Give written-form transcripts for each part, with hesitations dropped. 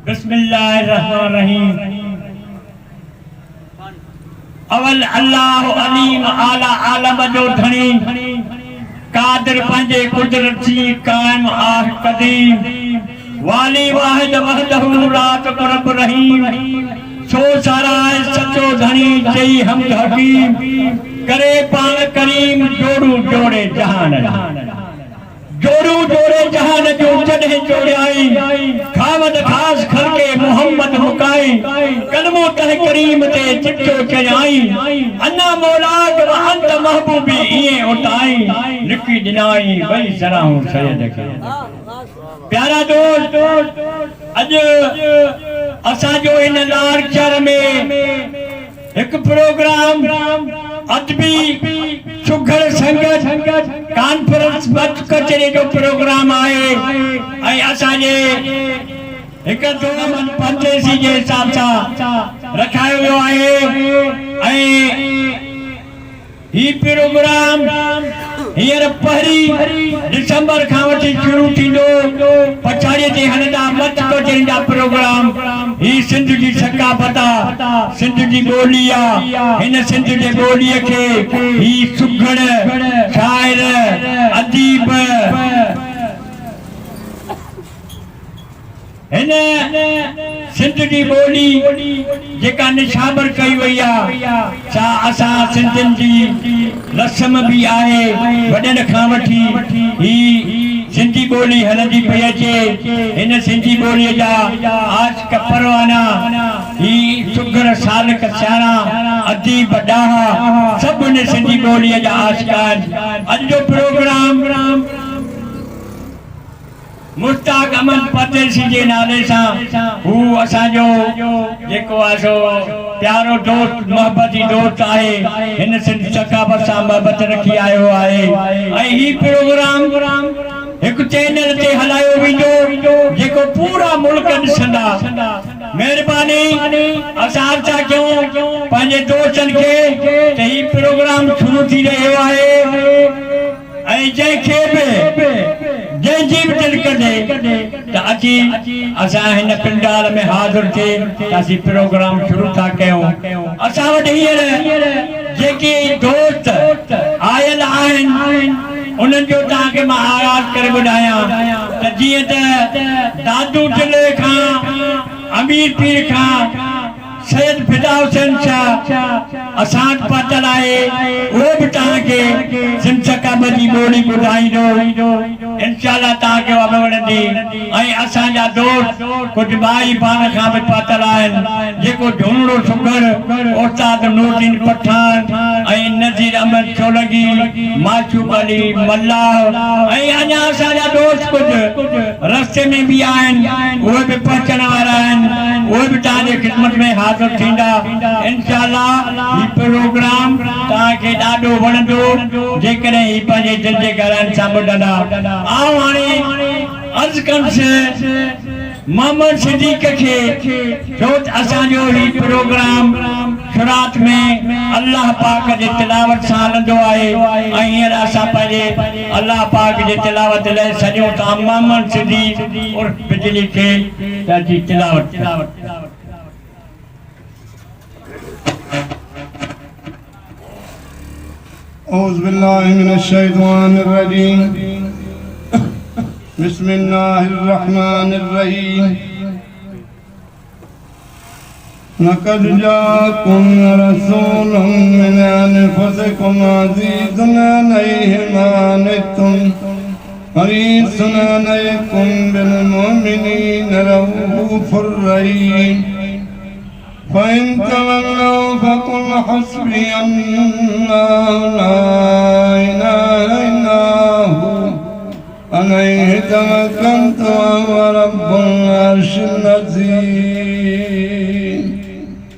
बिस्मिल्लाहिर्रहमानिर्रहीम। अवल अल्लाह अलीम आला आलम जो धनी कादिर पंहिंजे कुदरत जी कायम आह कदीम वाली वाहिद वहदहु रात रब रहीम सो सारा सचो धनी जई हम हकीम करे पान करीम जोड़ू जोड़े जहान जोड़ू जोड़े जहान जो जॾहिं जोड़ियाई खावत खास खरके मोहम्मद मुकाई कलमो तह करीम ते चिट्ठो चयाई अन्ना मौलाक व अंत महबूबी इए उठाई लिखी दिनाई वही सराहूं सैयद के प्यारा दोस्त अज असा जो इन लारचर में एक प्रोग्राम अदबी सुघर संगत कॉन्फ्रेंस बच कचरे जो प्रोग्राम आए ऐं असांजे एक दो मन पंचेसी जे हिसाब सां रखायो वियो आहे ऐं ही प्रोग्राम हींअर पहिरीं दिसंबर खां वठी शुरू थींदो पछाड़ीअ ते हलंदा मत कचरे जा प्रोग्राम ही सिंध जी सकाफत आहे सिंध जी ॿोली आहे हिन सिंध जे ॿोलीअ खे ही सुघड़ शाइर अदीब हिन सिंध जी ॿोली जेका निशावर कई वई आहे सा असां सिंधियुनि जी रस्म बि आहे वॾनि खां वठी ही सिंधी ॿोली हलंदी पई अचे हिन सिंधी ॿोलीअ जा आशिक परवाना ही सुघर सालिक सियाणा अदीब ॾाहा सभु हिन सिंधी ॿोलीअ जा आशिक आहिनि अॼु जो प्रोग्राम मुश्ताक अमन परदेसी जे नाले सां हू असांजो जेको आहे सो प्यारो दोस्त मोहब्बती दोस्त आहे हिन सिंध सकाफत सां मोहब्बत रखी आयो आहे ऐं ही प्रोग्राम एक चैनल ते हलायो वेंदो जेको पूरा मुल्क ॾिसंदा महिरबानी असां छा कयूं पंहिंजे दोस्तनि खे त ही प्रोग्राम शुरू थी रहियो आहे ऐं जंहिंखे बि जंहिंजी बि दिलि कढे त अची असां हिन पिंडाल में हाज़िर थिए त असीं प्रोग्राम शुरू था कयूं असां वटि हींअर जेके दोस्त आयल आहिनि उन्हनि जो तव्हांखे मां आगाज़ करे ॿुधायां त जीअं त दादू टिले खां अमीर पीर खां सैयद फिदा हुसैन शाह असां वटि पहुतल आहे उहो बि तव्हांखे सिंध सकाफत जी ॿोली ॿुधाईंदो इंशाअल्लाह तव्हांखे उहा बि वणंदी ऐं असांजा दोस्त कुझु भाई पाण खां बि पहुतल आहिनि जेको ढूंढो सुघर उस्ताद नूरदीन पठान ऐं नज़ीर अहमद सोलंकी माशूक अली मल्लाह ऐं अञा असांजा दोस्त कुझु रस्ते में बि आहिनि उहे बि पहुचण वारा आहिनि उहे बि तव्हांजे ख़िदमत में हाज़िर थींदा इंशाअल्लाह ही प्रोग्राम तव्हांखे ॾाढो वणंदो जेकॾहिं ही पंहिंजे दिलि जे घरनि सां ॿुधंदा आओ हाणे अर्ज़ कंदुसि मोहम्मद सिद्दीक़ खे छो त असांजो ही प्रोग्राम शुरात में अल्लाह पाक जे तिलावत सां हलंदो आहे ऐं हींअर असां पंहिंजे अल्लाह पाक जे तिलावत लाइ सॼो था मोहम्मद सिद्दीक़ उर्फ़ बिजली खे जी तिलावत أعوذ بالله من الشيطان الرجيم بسم الله الرحمن الرحيم لقد جاءكم رسول من أنفسكم عزيز عليه ما عنتم حريص عليكم بالمؤمنين رؤوف رحيم فإن تولوا فقل حسبي الله لا إله إلا هو عليه توكلت وهو رب العرش العظيم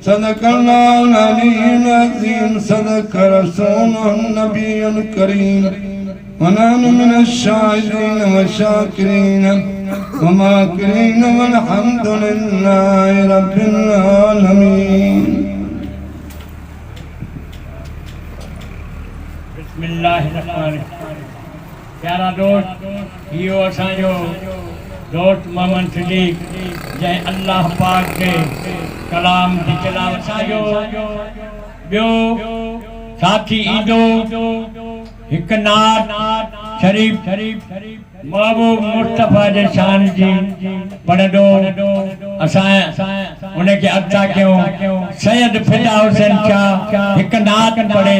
صدق الله العلي العظيم صدق رسوله النبي الكريم ونحن من الشاهدين والشاكرين وماكرين والحمد لله رب العالمين बिस्मिल्लाहिर्रहमानिर्रहीम प्यारा दोस्त इहो असांजो दोस्त मोहम्मद सिद्दीक जै अल्लाह पाक के कलाम की तिलावत साजो बियो साथी ईदो एक नात शरीफ महबूब मुस्तफा जे शान जी पढ़दो असा उनके अता क्यों सैयद फिदा हुसैन शाह एक नात पढ़े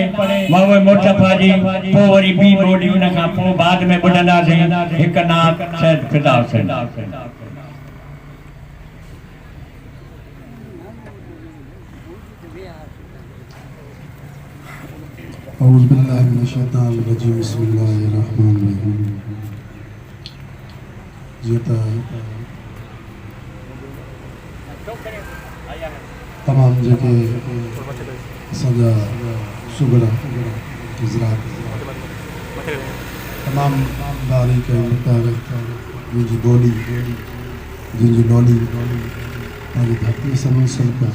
महबूब मुस्तफा जी पो वरी बी बोडी उन का पो बाद में बुधंदासीं एक नात सैयद फिदा हुसैन। औज़ु बिल्लाहि मिनश शैतानिर रजीम बिस्मिल्लाहिर रहमानिर रहीम। जेता तमाम जेके सजा सुगड़ा गुजरात तमाम बारीक मुताबिक जिनकी बोली जिनकी नौली हमारी धरती समूह का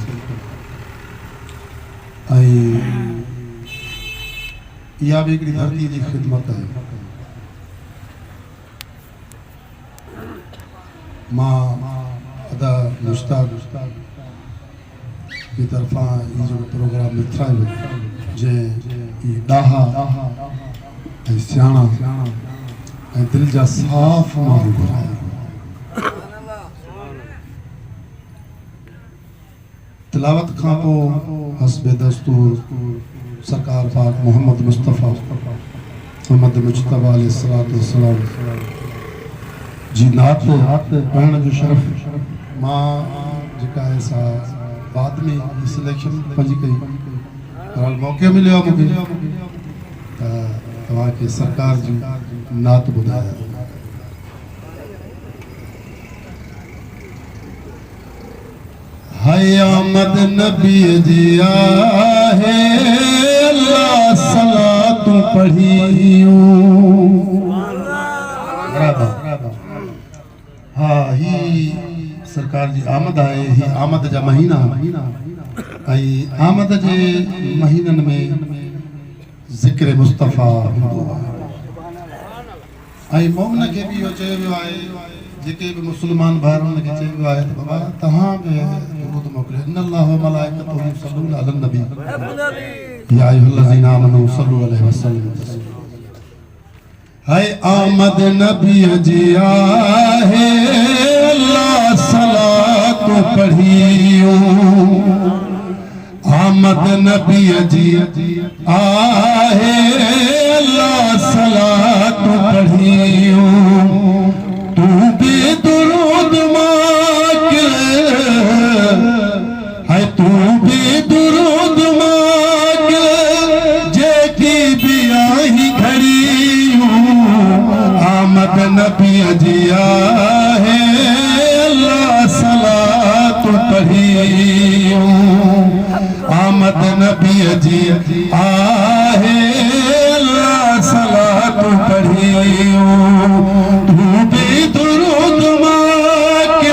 या भी एक धरती की खिदमत है। माँ अदा मुश्ताक की तरफा ये जो प्रोग्राम में था जे ये डाहा ऐ सियाणा ऐ दिल जा साफ माण्हू घुराया। तिलावत खां पोइ हस्बे दस्तूर सरकार पाक मोहम्मद मुस्तफ़ा मोहम्मद मुजतबा अलैहिस्सलाम जी नात पढ़ण जो शरफ़ मां जेका है सा बाद में सिलेक्शन पंहिंजी कई पर मौक़ो मिलियो मूंखे तव्हांखे सरकार जी नात ॿुधाया। हाय आमद नबी जी आहे अल्लाह सलातूं पढ़ियूं। हाँ ही सरकार जी आमद आहे ही आमद जा महीना आई आमद जे महीनन में ज़िक्र मुस्तफ़ा हूंदो आहे। आई मोमिन के भी इहो चयो वियो आहे जेके भी मुसलमान भाइर उनखे चयो वियो आहे त बाबा तव्हां बि दुरूद मोकिलियो इन्नल्लाह व मलाइकतहु युसल्लूना अलन नबी या अय्युहल्लज़ीना आमनू सल्लू अलैहि वसल्लम। हाय आमद नबी जी आहे अल्लाह सलात पढ़ियो। आमद नबी जी आहे अल्लाह सलात पढ़ियो। तू भी दुरूद मांग है तू भी दुरूद मांग जेकी भी आई घड़ी आमद नबी जी आहे अल्लाह सलात पढ़ियो। आमद नबी जी आहे अल्लाह सलात पढ़ियो। तू भी दुरूद मांग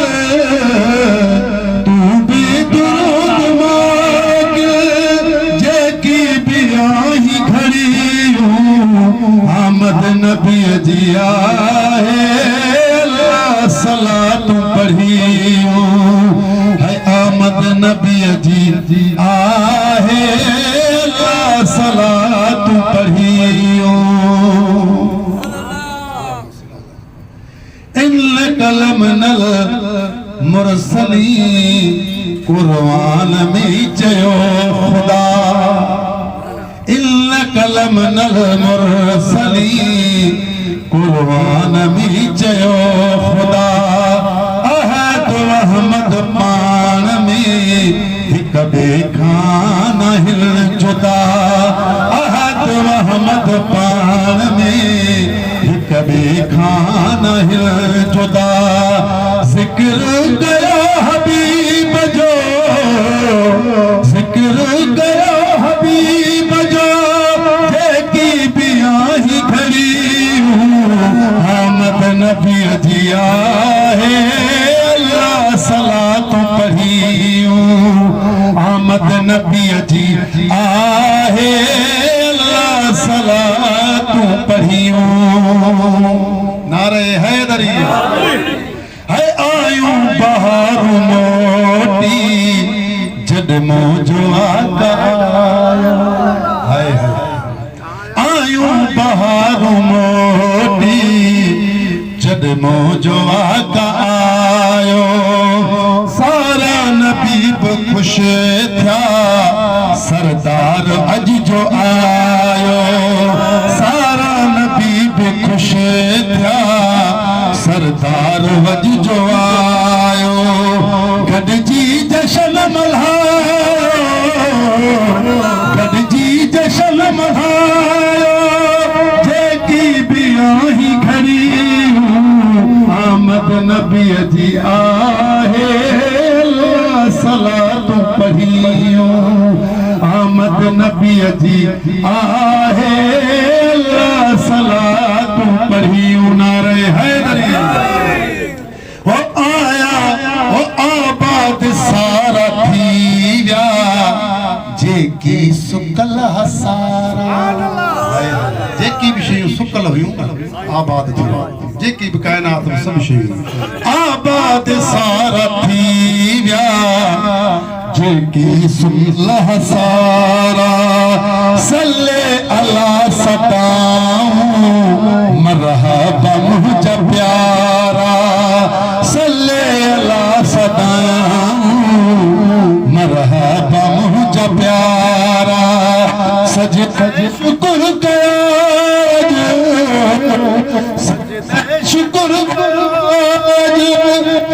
तू भी दुरूद मांग जेकी भी आई घड़ी आमद नबी जी आहे अल्लाह सलात पढ़ियो। है आमद नबी जी आहे अल्लाह सलात पढ़ियो। इन कलम नल मुरसली कुरान में चयो खुदा। इन कलम नल मुरसली कुरान में चयो खुदा। अहद अहमद पान में हिक ॿिए खां न हिल जुदा। अहद अहमद पान में हिक ॿिए खां न हिल जुदा। ज़िक्र कयो हबीब जो ज़िक्र कयो हबीब जो जेकी भी आई घड़ी आमद नबी जी आहे अल्लाह सलात पढ़ियो। आमद नबी जी आहे अल्लाह सलात पढ़ियो। नारे हैदरी है आयूं बहार मोटी जद मौजो आका आया आयूं बहार मोटी जद मौजो आका आयो सारा नबी खुश था सरदार अज जो आयो सारा नबी खुश था सरदार अज जो आयो गॾिजी जशन मल्हायो गॾिजी जशन मल्हायो जेकी बि आही घड़ी आमद नबी जी आहे सलातूं पढ़ियो आमद नबी जी आहे सलातूं पढ़ियो नारे हैदरी वो आया वो आबाद सारा थी विया जेकी सुकल हसारा जेकी भी शयूं सुकल हुयूं आबाद थी जेकी भी कायनात में सब शयूं आबाद सारा थी विया जेकी सुकल हसारा सल्ले अला सताऊं मरहबा मुझा प्यारा सल्ले अला सताऊं मरहबा मुझा प्यारा सज शुक्र कया शुक्र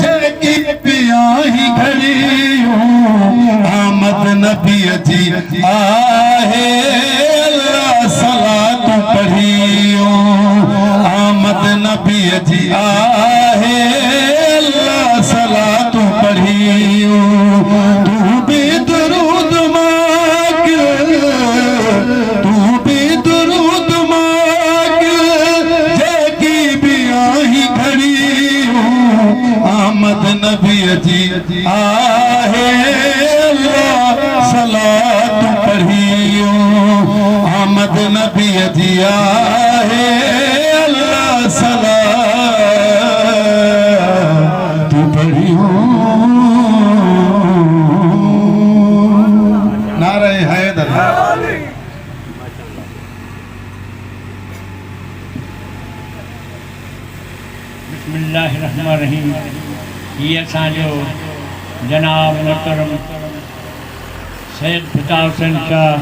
जेकी पिया ही घड़ी आमद नबी जी आहे सलातूं पढ़ियो आमद नबी जी आहे सलातूं पढ़ियो तू भी दुरूद मांग तू भी दुरूद मांग जेकी भी आही घड़ी आमद नबी जी आहे सलातूं पढ़ियो आमद नबी जी आहे सलातूं पढ़ियो नारे हैदर बिस्मिल्लाहिर्रहमानिर्रहीम ये असांजो जनाब मोहतरम सैयद फ़ताह हुसैन शाह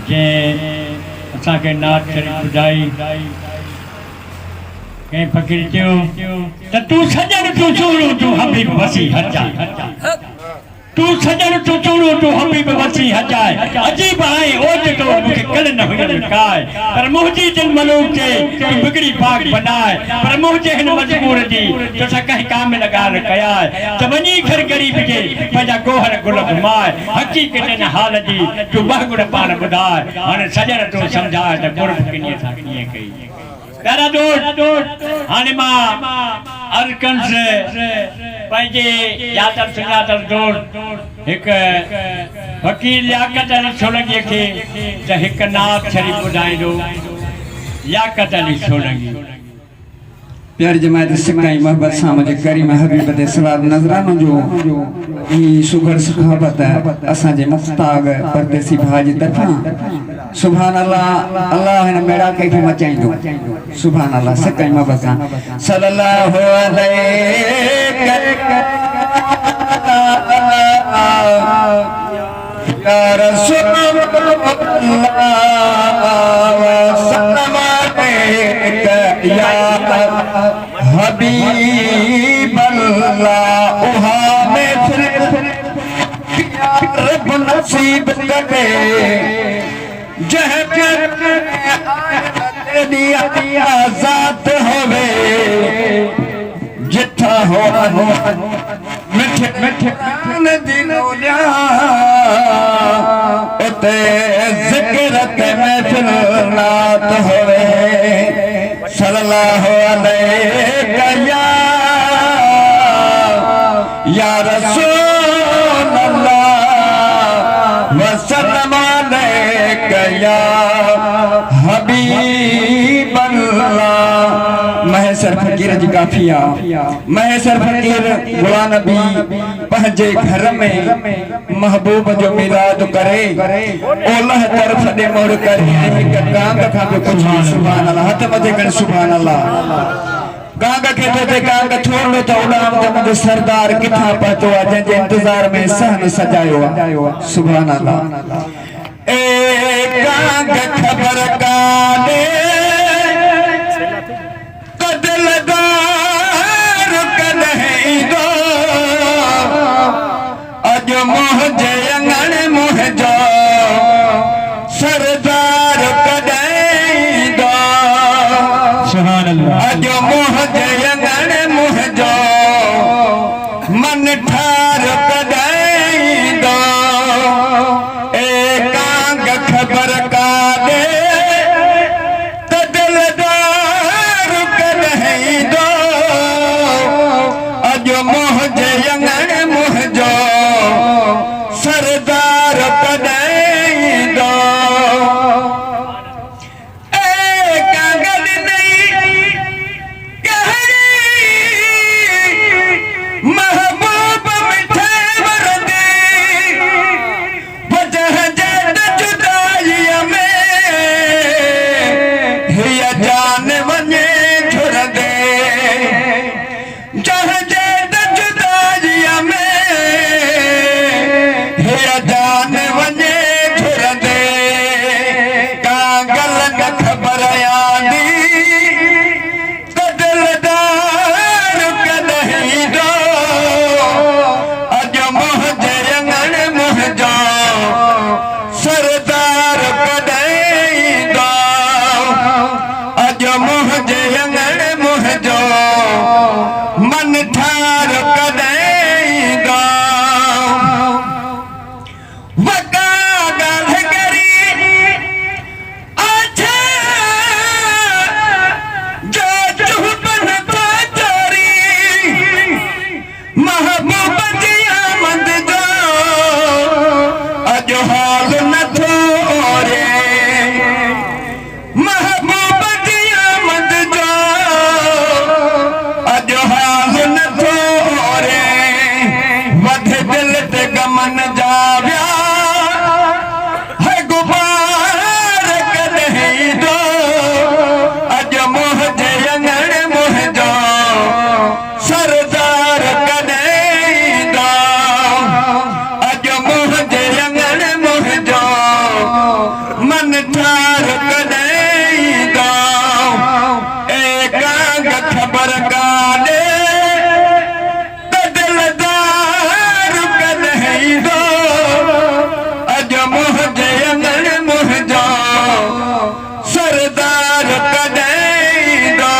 जंहिं असांखे नात शरीफ़ ॿुधाई कंहिं फ़कीर चयो त तूं सजण तूं चूरू तूं हबीब वसी हजाए तूं सजण तूं चूरू तूं हबीब वसी हजाए अजीब आहे ओज तो मूंखे कल न हुई काए पर मुंहिंजी दिल मलूक चे तूं बिगड़ी पाक बनाए पर मुंहिंजे हिन मजबूर जी तोसां कंहिं कामिल ॻाल्हि कया त वञी घर ग़रीब जे पंहिंजा गोहर गुल घुमाए हक़ीक़त हिन हाल जी तूं बहुगुण पाण ॿुधाए हाणे सजण तूं सम्झाए त गुरब किनीअ सां कीअं कई प्यारा दोस्त हाणे मां अर्कन से पंहिंजे यादर सुञातल दोस्त हिकु फ़कीर लियाकत अली सोलंगीअ खे त हिकु नात शरीफ़ ॿुधाईंदो लियाकत अली सोलंगी प्यारी जमात सिकाई मोहब्बत सां मुझे करीम हबीब ते सलात नज़रानो जो ई सुगर सखावत असां जे मुफ्ताग परदेसी भाई जी तरफां सुभान अल्लाह अल्लाह हिन मेड़ा के मचाईंदो सुभान अल्लाह सिकाई मोहब्बत सां सल्लल्लाहु अलैहि या रसूल अल्लाह सल्लम अलैका या हबीब अल्लाह उहा में फिर या रब नसीब करे जह तेरी आजाद होवे जिठा हो मिठे मिठे दिनो लिया उते जिक्र ते महफिल रात होवे सल्लल्लाहु अलैहि या रसूल अल्लाह व सल्लम अलैका या हबीब अल्लाह महसर फकीर फकीर जी काफिया मैसर फकीर गुलाम नबी पंहिंजे घर में महबूब जो मिलाद करे ओलह तरफ दे मोड़ करे एक गांग खा पे कुछ सुभान अल्लाह हथ मथे कर सुभान अल्लाह गांग के ते गांग छोड़ो तो उड़ाम ते मुझे सरदार किथा पतो आ जे इंतजार में सहन सजायो सुभान अल्लाह ए गांग खबर काने कदलदार कदहीं दो अज मोहजे अंगण मोहजो सरदार कदहीं दो सुभान अल्लाह अज मोहजे अंगण मोहजो मन ठार कदहीं दो ए कांग खबर का दे कदलदार कदहीं दो अज मोहजे अंगण मोहजो सरदार कदहीं दो ए कांगल नहीं कहरी महबूब मिठे वरदे वजह जद जुदाई में हिया जान वने छुर दे जह जद जुदाई में हिया जान वने छुर दे कांगल न खबर आंदी कदलदार कदहीं दो अज मोहजे अंगण मोहजो सरदार कदहीं दो अज मोहजे अंगण मोहजो मन ठार कदहीं दो वका गाल करी अच्छा जो चुपन तो चोरी महबूब जी आमद जो अज हाल न थोरे महबूब जी आमद जो अज हाल न थोरे वध दिल ते गमन जाव्या है गुबार कदहीं दो अज मोहजे अंगण मोहजो सरदार कदहीं दो अज मोहजे अंगण मोहजो मन ठार कदहीं दो ए कांग खबर काने कदलदार कदहीं दो अज मोहजे अंगण मोहजो सरदार कदहीं दो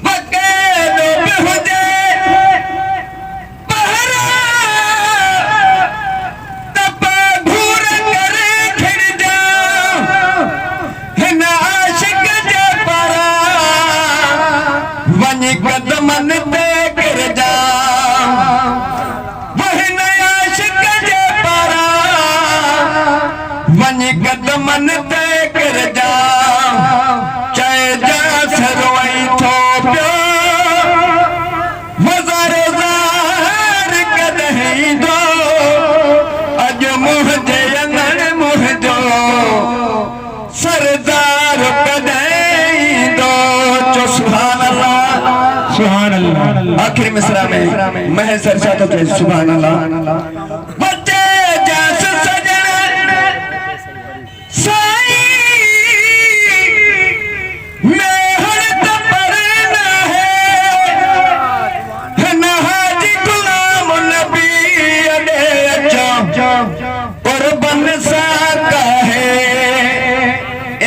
बके दो बेहुजे पहरा तपा घूर करे खिड़ जाओ हिन आशिक जे पारा वञी कदमन ते गिर जाओ वहिन आशिक जे पारा वञी कदमन ते गिर जाओ चए जा सरवई थो पियो वज़ारे ज़ार कदहीं दो अज मोहजे अंगण मोहजो सरदार कदहीं दो जो सुभान अल्लाह सुभान अल्लाह आखिरी मिसरा में महसर साथ के सुभान अल्लाह बच्चे जस सजन साई मेहर तपर न है न हाजी गुलाम नबी अडे अच्छा कुर्बन सा कहे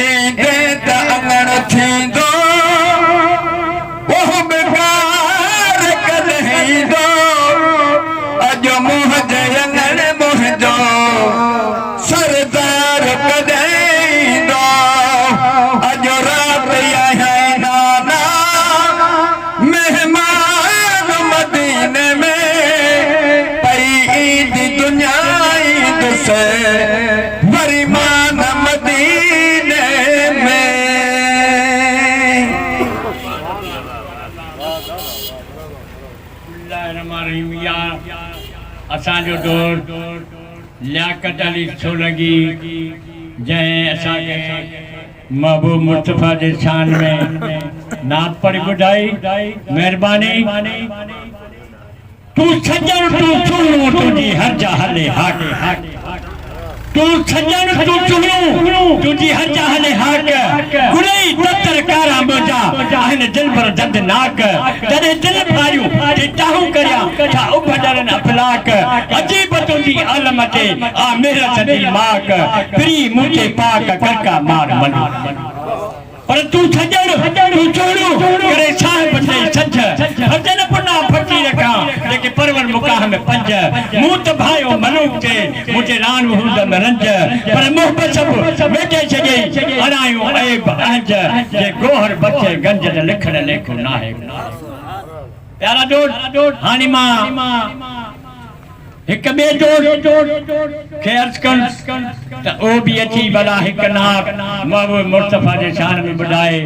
एंगे त अंगण थींदो वो बेकार कदहीं दो अज मोहजे अंगण असांजो दोस्त लियाकत अली सोलंकी जंहिं असांखे महबूब मुस्तफ़ा जे शान में नात पढ़ी ॿुधाई महिरबानी तू सजन तू चुनो तुझी हर जा हले हाक तू सजन तू चुनो तुझी हर जा हले हाक गुरई दत्तर कारा मोजा आहिन दिल पर दर्द नाक तॾहिं दिल फारियूं ते टाहूं करिया छा उभडरन अफलाक अजीब तुझी आलम ते आ मेहरत दी माक प्री मुझे पाक करका मार मनु पर तू सजन तू चुनो करे साहिब ते सच भजन पुना फकीर का लेके परवर मुकाह में पंज मूत भायो मलूक ते मुझे रान हुंद में रंज पर मोहब्बत सब बेटे छगे अनायो ऐब अंज जे गोहर बचे गंज ते लिखण लेखो ना है प्यारा दोस्त हानी मां एक बे दोस्त के अर्ज कन त ओ भी अची भला एक नाक महबूब मुस्तफ़ा जे शान में बुधाए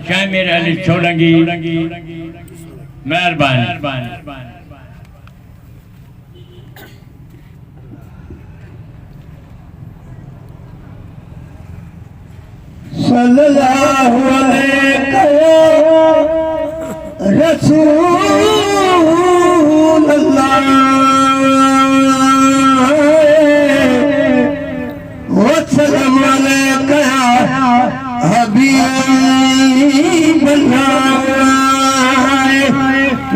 शामिर अली सोलंकी मेहरबानी सल्लल्लाहु अलैहि रसूल अल्लाह वसल्लम अलैका हबीब अल्लाह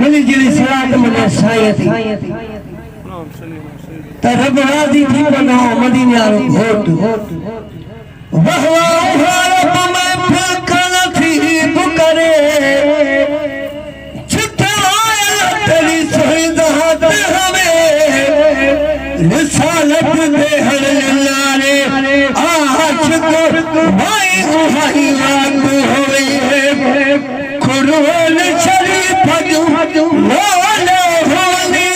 मिली जुली सलात मुझे सायती तरब राजी थी बनो मदीना रो घोट वहवा भारत में फलकन थी पुकरे छुट्टाया तेरी शहीदात हमें रिसालत दे हर लारे आज को भाई उहाई रात होई है कुरान शरीफ जो वाला होनी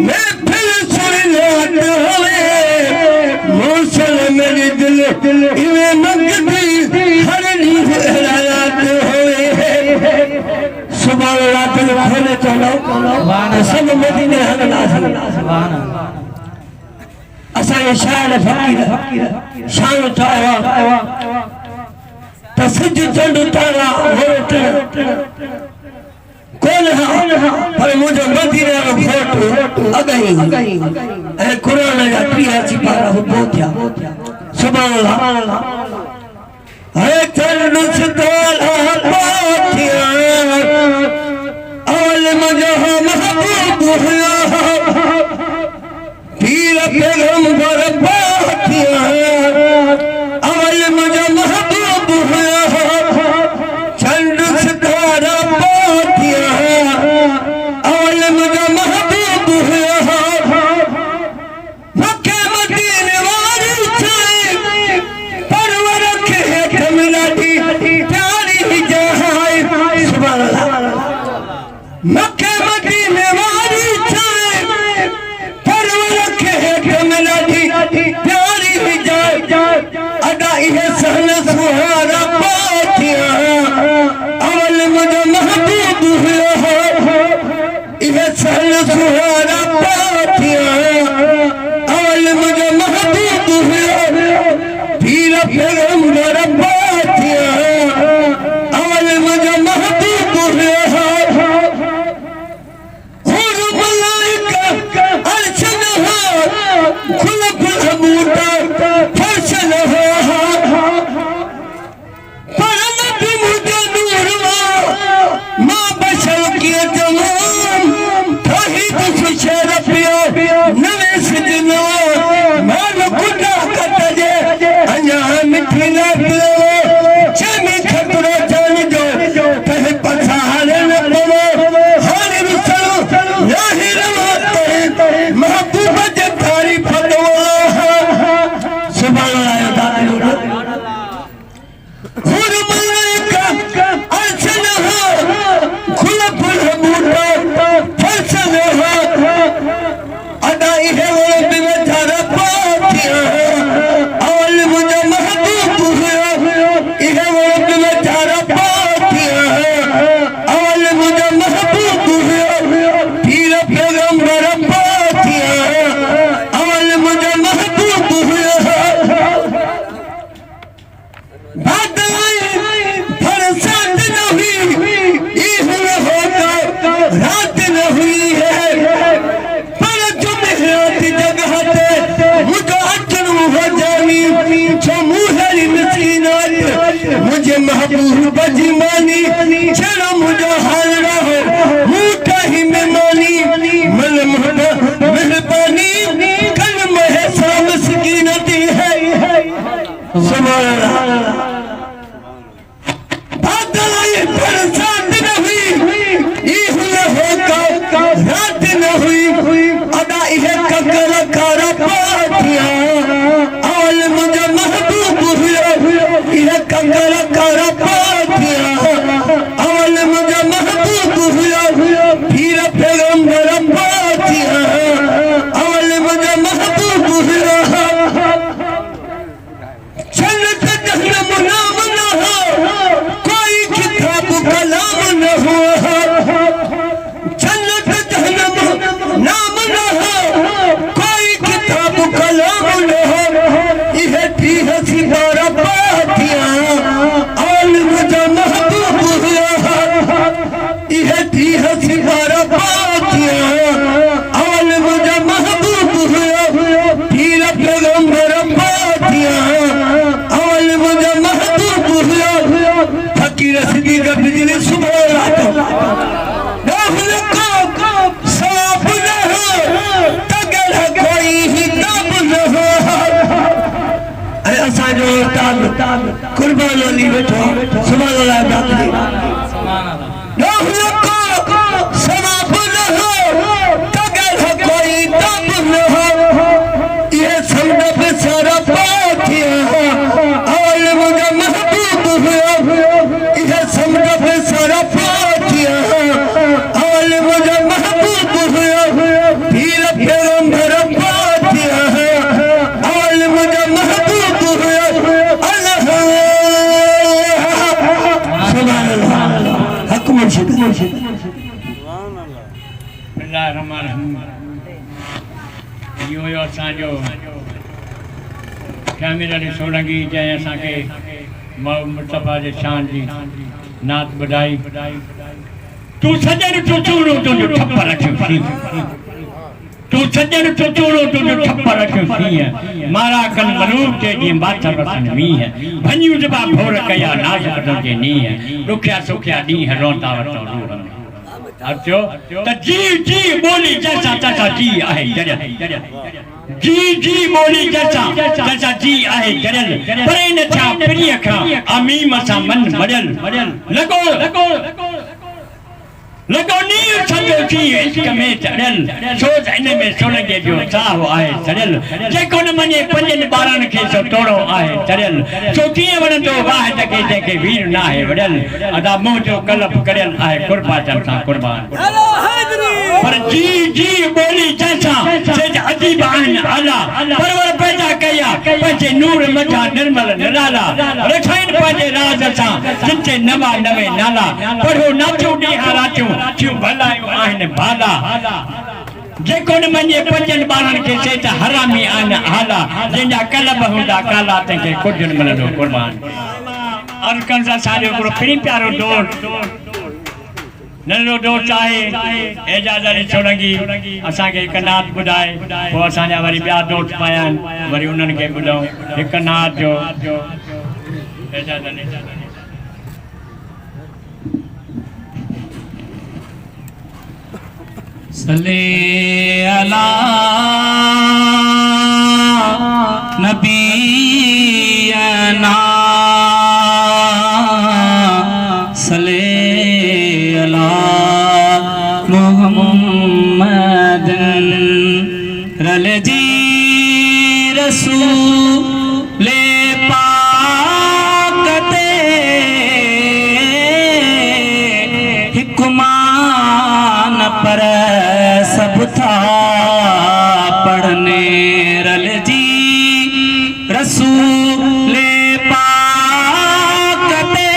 मैं फिर सुनात हमें मौसल मेरे दिल इवे मंगती हर नींद हरात होए सुभान अल्लाह दिल खोले चलो सब मदीने हरना सुभान असा ये शान फकीर शान चावा तसज चंद तारा होट कौन है पर मुझे मदीने में फोटो अगई ए कुरान का 83 पारा हो बोथिया सुभान अल्लाह है चंद तारा बोथिया अवल मुझे महबूब हुआ पीर पैगंबर बोथिया अवल मुझे महबूब हुआ चंद तारा बोथिया अवल मुझे महबूब हुआ मक्के मदीने वाली छाए परवर के कमला दी प्यारी जहां सुभान अल्लाह मक्के मदीने वाली छाए परवर के कमला दी प्यारी जहां अदा ये सहन सुहारा बोथिया अवल मुझे महबूब हुआ ये सहन सुहारा बोथिया अवल मुझे महबूब हुआ पीर पैगंबर बोथिया अवल मुझे महबूब हुआ हुर मलाइका अर्शन हो खुलक बूटा फर्शन हो पर नबी मुझे नूर माँ बशर की तमाम तौहीद कलाम न हो जन्नत जहन्नम नाम न हो कोई किताब कलाम न हो यह भी हसी बारा पातियां आलिम जा महबूब हुआ यह भी हसी बारा पातियां आलिम जा महबूब हुआ पीर पैगंबर पातियां आलिम जा महबूब हुआ फकीर सिद्दीक का बिजली सुबह रात दाखिल को साफ न हो तगड़ कोई हिसाब न हो अरे असा जो उस्ताद कुर्बान अली बैठो सुभान अल्लाह दाखिल दाखिल को साफ न हो तगड़ कोई तब न हो ये समझ पे सारा पातिया आलिम का महबूब हुआ ये समझ पे सारा पातिया आलिम का महबूब हुआ पीर पैगंबर पातिया आलिम का महबूब हुआ अल्लाह सुभान अल्लाह हक मुर्शिद इहो हुयो असांजो कामिल अली सोलंकी जंहिं असांखे मुस्तफ़ा जे शान जी नात ॿुधाई तूं सजन तूं चूड़ो तुंहिंजो ठप रखियो तूं सजन तूं चूड़ो तुंहिंजो ठप रखियो सीअं मारा कन मरूब ते ॾींहुं बाथर वसनि मींहं भञियूं दॿा भोर कया नाज़ बदल जे नींहं ॾुखिया सुखिया ॾींहं रोंदा वरितो रूह में अचो त जी जी ॿोली जैसा तैसा जी आहे जड़ियल जी जी ॿोली जैसा तैसा जी आहे जड़ियल परे न थिया पिणीअ खां अमीम सां मन मड़ियल लॻो नीर सॼो थी इश्क में चढ़ियल सोच इन में सोलंगे जो साह आहे चढ़ियल जेको न मञे पंजनि ॿारनि खे सो तोड़ो आहे चढ़ियल सो कीअं वणंदो वाह जॻहि जंहिंखे वीर न आहे वड़ियल अदा मुंहुं जो कलप करियल आहे कुर्बाचन सां कुर्बान पर जी जी ॿोली जंहिंसां सेज अजीब आहिनि आला परवर पैदा कया पंहिंजे नूर मथां निर्मल निराला रखाइनि पंहिंजे राज सां जिते नवा नवे नाला पढ़ो नाचियूं ॾींहं रातियूं थियूं भलायूं आहिनि भाला जेको न मञे पंजनि ॿारनि खे से त हरामी आहिनि आला जंहिंजा कलब हूंदा काला तंहिंखे कुझु न मिलंदो कुर्बान और कंसा सारियो हिकिड़ो पिणी प्यारो दोस्त नंढो दोस्त आहे एजाज़ अली सोलंकी असांखे हिकु नात ॿुधाए पोइ असांजा वरी ॿिया दोस्त पिया आहिनि वरी उन्हनि खे ॿुधूं हिकु नात जो एजाज़ अली सल्ले अला नबीना सल्ले अला मुहम्मदिन रल जी रसूल पाक ते हिकुमान पर सब था पढ़ने रल जी रसूल पाक ते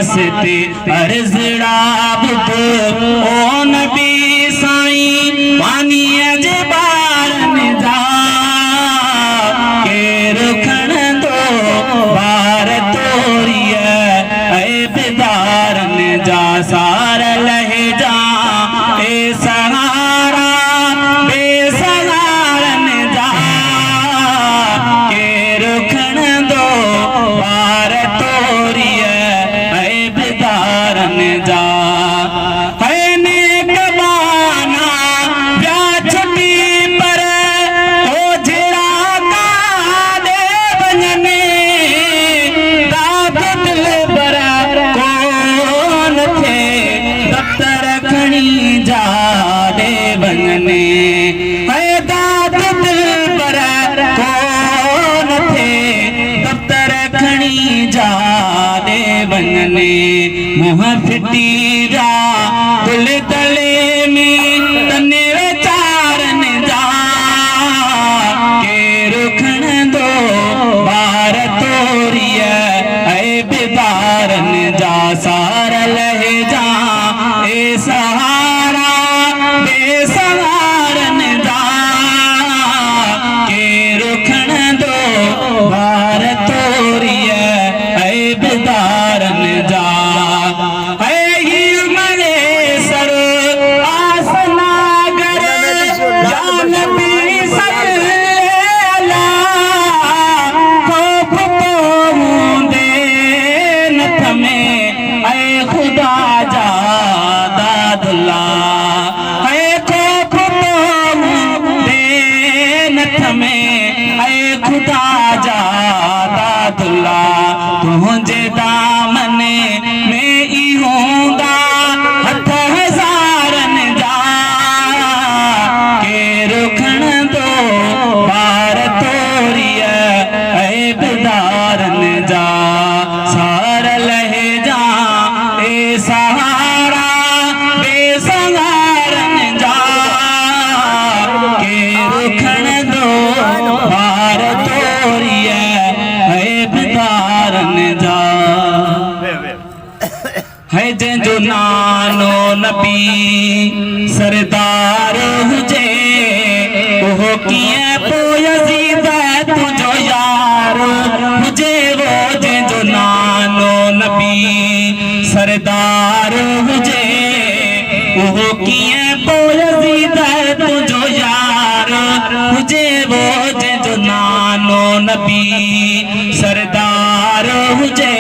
वास्ते अर्ज़ड़ा बुध ओ नबी साईं पानीअ जे ॿारनि जा केरु खणंदो ॿार तोरीअ ऐं बिदारनि जा सार लहिजा ए सहारा बेसहारनि जा केरु खणंदो ॿार तोरीअ ऐं बिदारनि जा मुँह फिटीरा दिल तले में तने वीचारनि जा केरु खणंदो ॿार तोरीअ ऐं बिदारनि जा सार लहिजा ए सहारा बेसहारनि जा केरु खणंदो ॿार तोरीअ ऐं बिदारनि जा तुझे दामने में ई हूंदा हथ हज़ारनि जा केरु खणंदो ॿार तोरीअ ऐं बिदारनि जा सार लहिजा ए सहारा बेसहारनि जा केरु खणंदो ॿार तोरीअ है जंहिंजो नानो नबी सरदार हुजे उहो कीअं पोइ यज़ीद तुंहिंजो यार हुजे वो जंहिंजो नानो नबी सरदार हुजे उहो कीअं पोइ यज़ीद तुंहिंजो यार हुजे वो जंहिंजो नानो नबी सरदार हुजे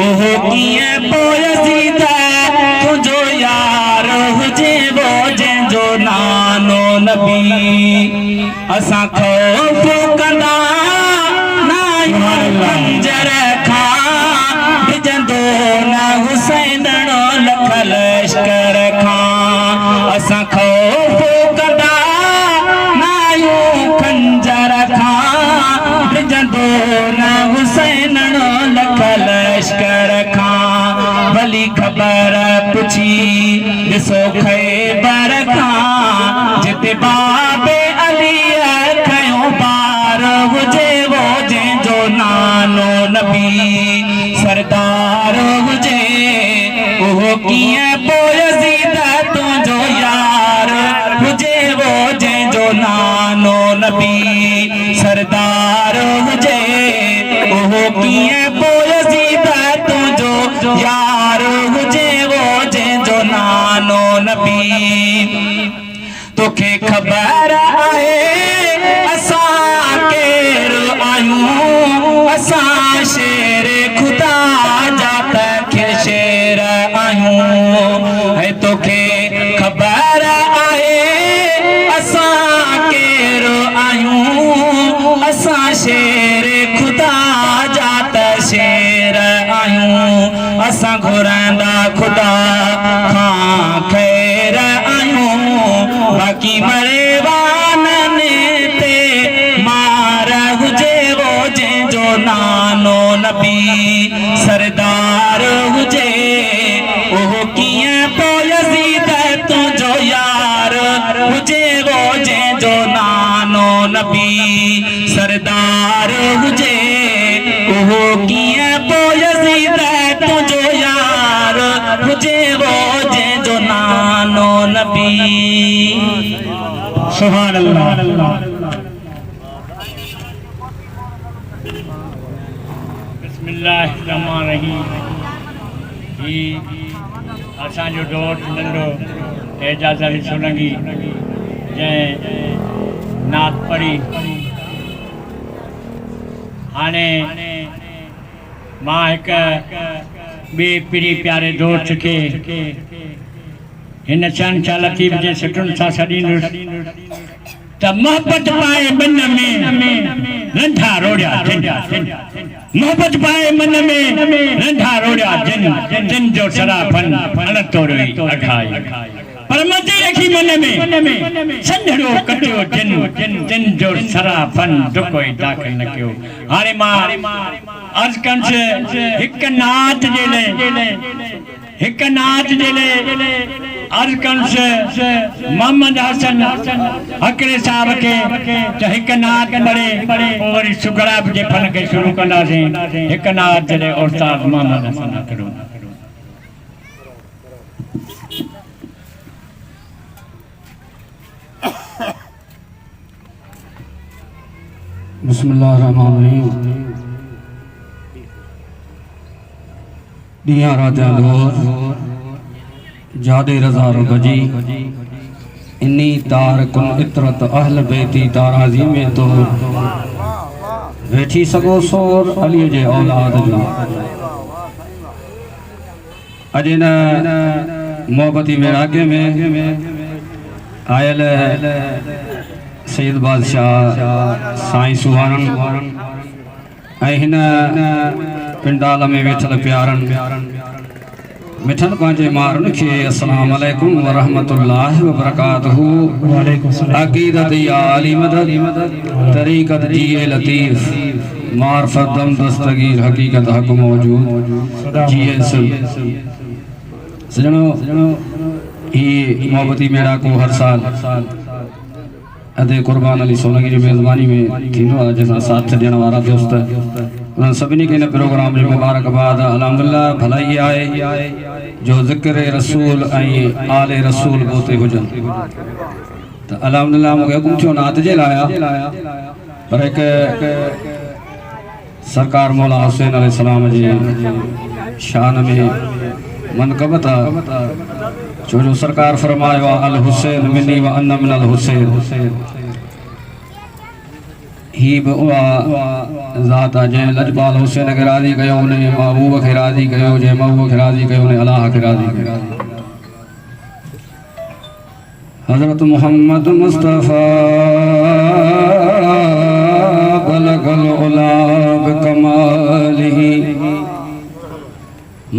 उहो कीअं पोइ यज़ीद तुंहिंजो यार हुजे वो जंहिंजो नानो नबी असां ख़ौफ़ कंदा नाहियूं खंजर खां डिॼंदो न हुसैनणो लख लश्कर खां असां ख़ौफ़ कंदा नाहियूं खंजर खां डिॼंदो न हुसैनणो लख लश्कर खां भली ख़बर पुछी ॾिसो ख़ैबर खां जिते बाबे अलीअ खयों ॿार हुजे वो जंहिंजो नानो नबी सरदार हुजे उहो कीअं पोइ यज़ीद तुंहिंजो यार हुजे वो जंहिंजो नानो नबी सरदार हुजे उहो कीअं पोइ यज़ीद तुंहिंजो यार हुजे वो जंहिंजो नानो नबी तोखे ख़बर आहे असां केरु आहियूं असां शेर ख़ुदा जा तखे शेर आहियूं ऐं तोखे ख़बर आहे असां केरु आहियूं असां शेर ख़ुदा जा त शेर आहियूं असां घुरंदा ख़ुदा खां ख़ैर आहियूं बाक़ी मरेवाननि ते मार हुजे वो जंहिंजो नानो नबी सरदार हुजे उहो कीअं पोइ यज़ीद तुंहिंजो यार हुजे वो जंहिंजो नानो नबी सरदार हुजे उहो कीअं पोइ यज़ीद तुंहिंजो सुभान अल्लाह। बिस्मिल्लाहिर्रहमानिर्रहीम। ही असांजो दोस्त नंढो एजाज़ अली सोलंकी जंहिं नात पढ़ी हाणे मां हिकु ॿिए पीढ़ी प्यारे दोस्त खे हिन चंद छा लतीफ़ जे सिटुनि सां छॾींदुसि त मोहबत पाए मन में नंढा रोड़िया मोहबत पाए मन में नंढा रोड़िया जिन जो सराफन अण तोड़ी अघाई पर मथे रखी मन में संढड़ो कटियो जिन जो सराफन दुकोई दाख़िल न कयो। हाणे मां अर्ज़ कंदुसि हिकु नात जे लाइ अर्ज़ कंदुसि मोहम्मद हसन हकरे साहब खे त हिकु नात पढ़े पोइ वरी सुगड़ा जे फन खे शुरू कंदासीं। हिकु नात जे लाइ उस्ताद मोहम्मद हसन हकरो। बिस्मिल्लाहिर्रहमानिर्रहीम। दिया राजा लोर जादे रज़ा बजी इन्नी तार कुन इतरत अहल बेती ताराजी में तो वेठी सगो सोर अली जे औलाद जो अजन मोहब्बती मेड़ाके में आयल सैयद बादशाह साईं सुवारन हिन पिंडाल में वेठल प्यारन मिठन पांचे मारन के अस्सलाम वालेकुम व रहमतुल्लाहि व बरकातहू। अकीदत या अली मदद तरीक़त जिए लतीफ़ मार्फत दम दस्तगीर हकीकत हक मौजूद जिए सजनो ही मोहब्बती मेरा को हर साल अदे कुर्बान अली सोलंकी जी मेज़बानी में थींदो आहे जंहिंसां साथ ॾियण वारा दोस्त उन्हनि सभिनी खे हिन प्रोग्राम जी मुबारकबाद। अल्हम्दुलिल्लाह भलाई आहे जो ज़िक्र रसूल ऐं आले रसूल पोते हुजनि त अल्हम्दुलिल्लाह मूंखे हुकुम थियो नात जे लाइ पर हिकु सरकार मौला हुसैन अलैहिस्सलाम जी शान में मनक़बत आहे छो जो सरकार फरमायो आहे अल हुसैन मिनी व अन मिनल हुसैन। ही बि उहा ज़ात आहे जंहिं लजपाल हुसैन खे राज़ी कयो उन महबूब खे राज़ी कयो जंहिं महबूब खे राज़ी कयो उन अलाह खे राज़ी कयो। हज़रत मुहम्मद मुस्तफ़ा बलगल उला बिकमालिही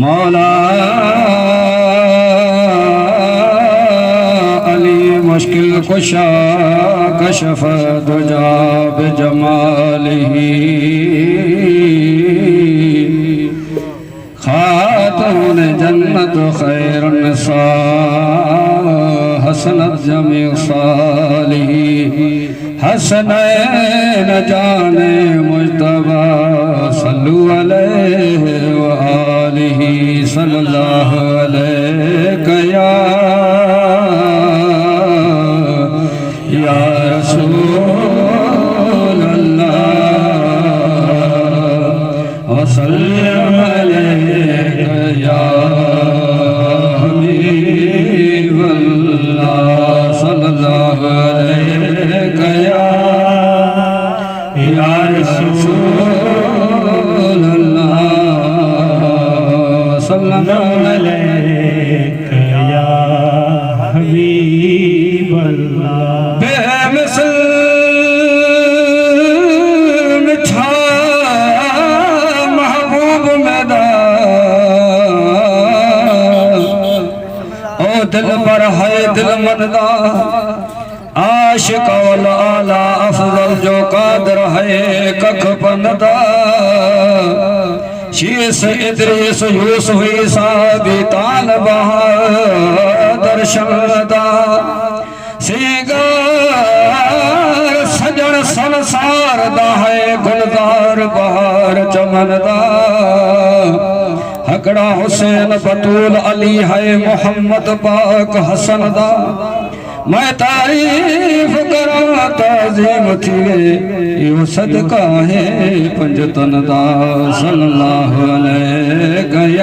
मौला मुश्किल कुशा कशफ दुजा बिजमालिही खातून जन्नत खैर निसा हसनत जमी सालिही हसनैन जाने मुज्तबा सल्लु अलैहि व आलिही सल्लल्लाहु अलैहि या रसूल अल्लाह वसल्लम अलैका या हबीब अल्लाह सल्लल्लाहु अलैका या रसूल अल्लाह वसल्लम अलैका या हबीब अल्लाह। दिल पर है दिल मनदा आशिक वल आला अफजल जो कादर है कख पनदा शीस इद्रीस यूसुफ ईसा भी तालबा दर्शनदा सिंगार सजन संसार दा है गुलजार बहार चमनदा हकड़ा हुसैन बतूल अली है मोहम्मद पाक हसन दा मैं तारीफ करा ताज़ीम थिए यो सदका है पंजतन दा सल्लल्लाहु अलैहि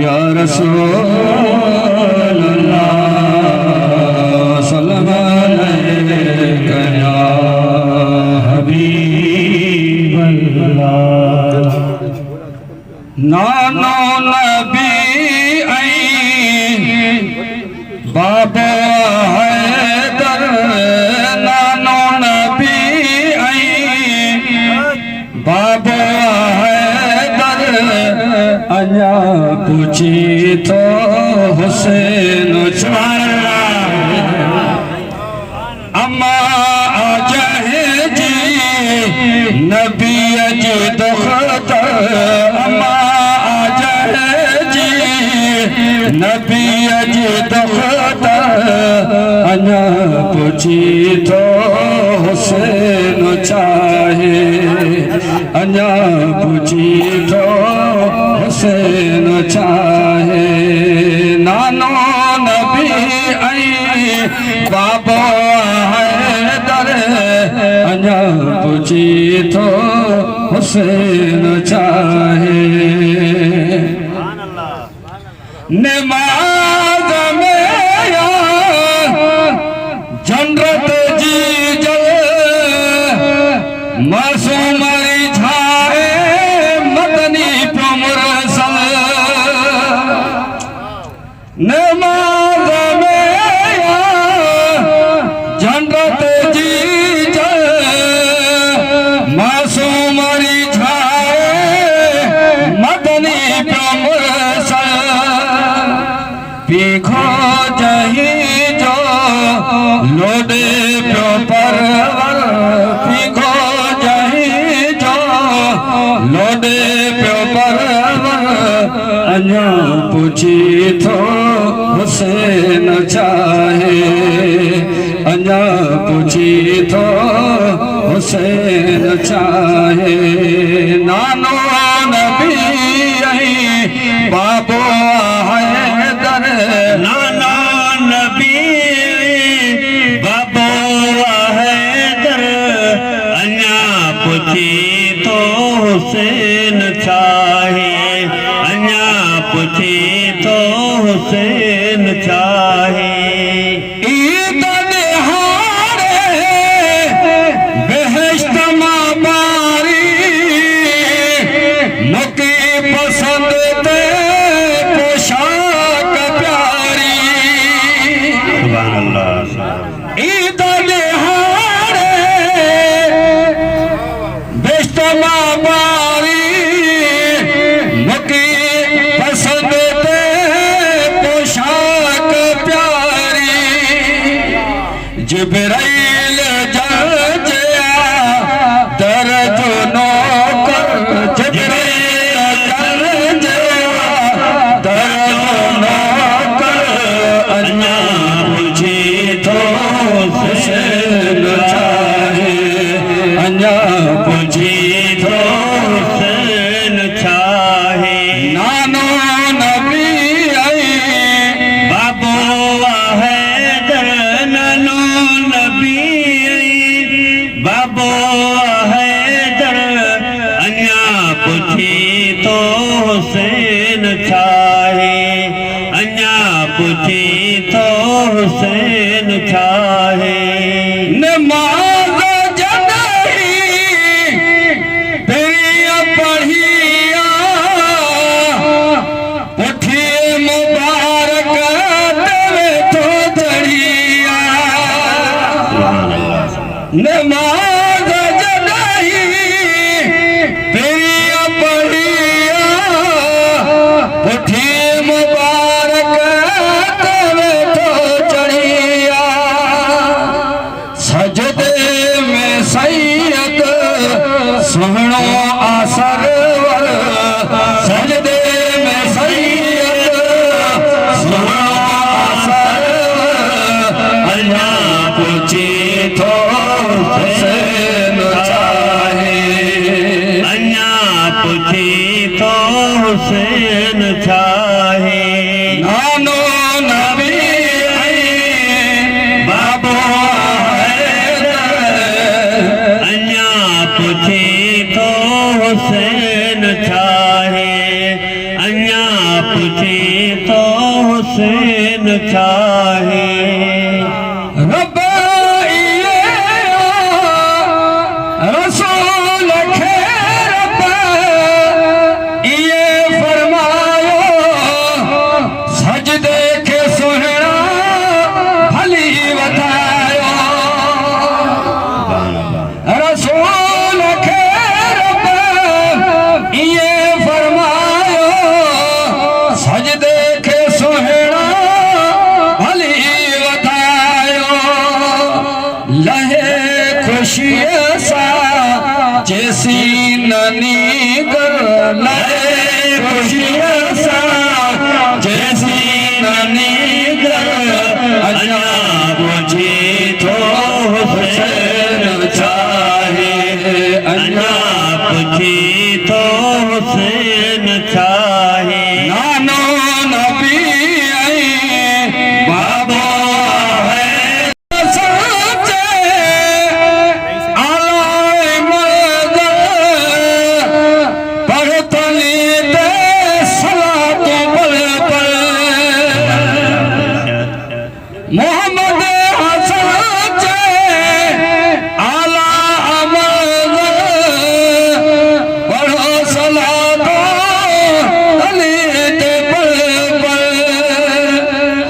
या रसूल अल्लाह सल्लल्लाहु अलैहि या हबीब अल्लाह नानो नबी बाबा हैदर नानो नबी बाबा हैदर अञा पूछी तो हुसैन चारा अम्मा आजहे जी नबी जी दुखतर अम्मा आजहे जी नबी जी दुखतर अञा पूछी तो हुसैन चाहे अञा पूछी तो हुसैन चाहे नानो नबी बाबा हैदर अञा पूछी तो हुसैन चाहे नमाज में जन्नत जी जल मासूम छाए मदनी मुरसल नमाज में जन्नत जी जल मासूम छाए मदनी मुरसल पीखो जही जो लोडे प्यो परवर पीखो जही जो लोडे प्यो परवर अञा पूछी तो हुसैन चाहे अञा पूछी तो हुसैन चाहे नानो नबी बाबो हैदर नाना नबी बाबो हैदर अञा पुछी तो हुसैन चाहे अञा पुछी तो हुसैन चाहे ईद निहारे बेहश्त मां बारी मुकी पसंद ते पोशाक प्यारी सुभान अल्लाह ईद निहारे बेहश्त मां बारी मुकी पसंद ते पोशाक प्यारी जिब्राइल जलजया दर्द नौकर जिब्राइल जलजया दर्द नौकर अञा पूछी तो हुसैन चाहे अञा पूछी तो हुसैन चाहे नानो नबी बाबो हैदर नानो नबी बाबो हैदर अञा पुछी तो हुसैन चाहे अञा पुछी तो हुसैन चाहे नमाज जॾहिं तेरी पढ़िया पुठी मुबारक तेरे तो चढ़िया नमाज जॾहिं तेरी पढ़िया पुठी मुबारक तेरे तो चढ़िया सजदे में सैयद सुहिणो आसरवर सजदे में सैयद सुहिणो आसरवर अञा पूछी तो हुसैन चाहे अञा पुछी तो हुसैन चाहे नानो नबी पूछे तो हुसैन चाहे रब ये रसूल खे रब ये फरमायो सजदे के सुहिणा भली वधायो रसूल खे रब ये फरमायो सजदे के सुहिणा भली वधायो लहे खुशीअ सां जैसी ननी कर लहे खुशीअ सां जैसी ननी कर अञा मुझे तो हुसैन चाहे अञा पूछे तो हुसैन चाहे नानो नबी ऐं बाबो है सच्चे आलाए मदद पढ़तनी दे सलात पल पल मोहम्मद हसन चे आला अमद पढ़ो सलातो अली ते पल पल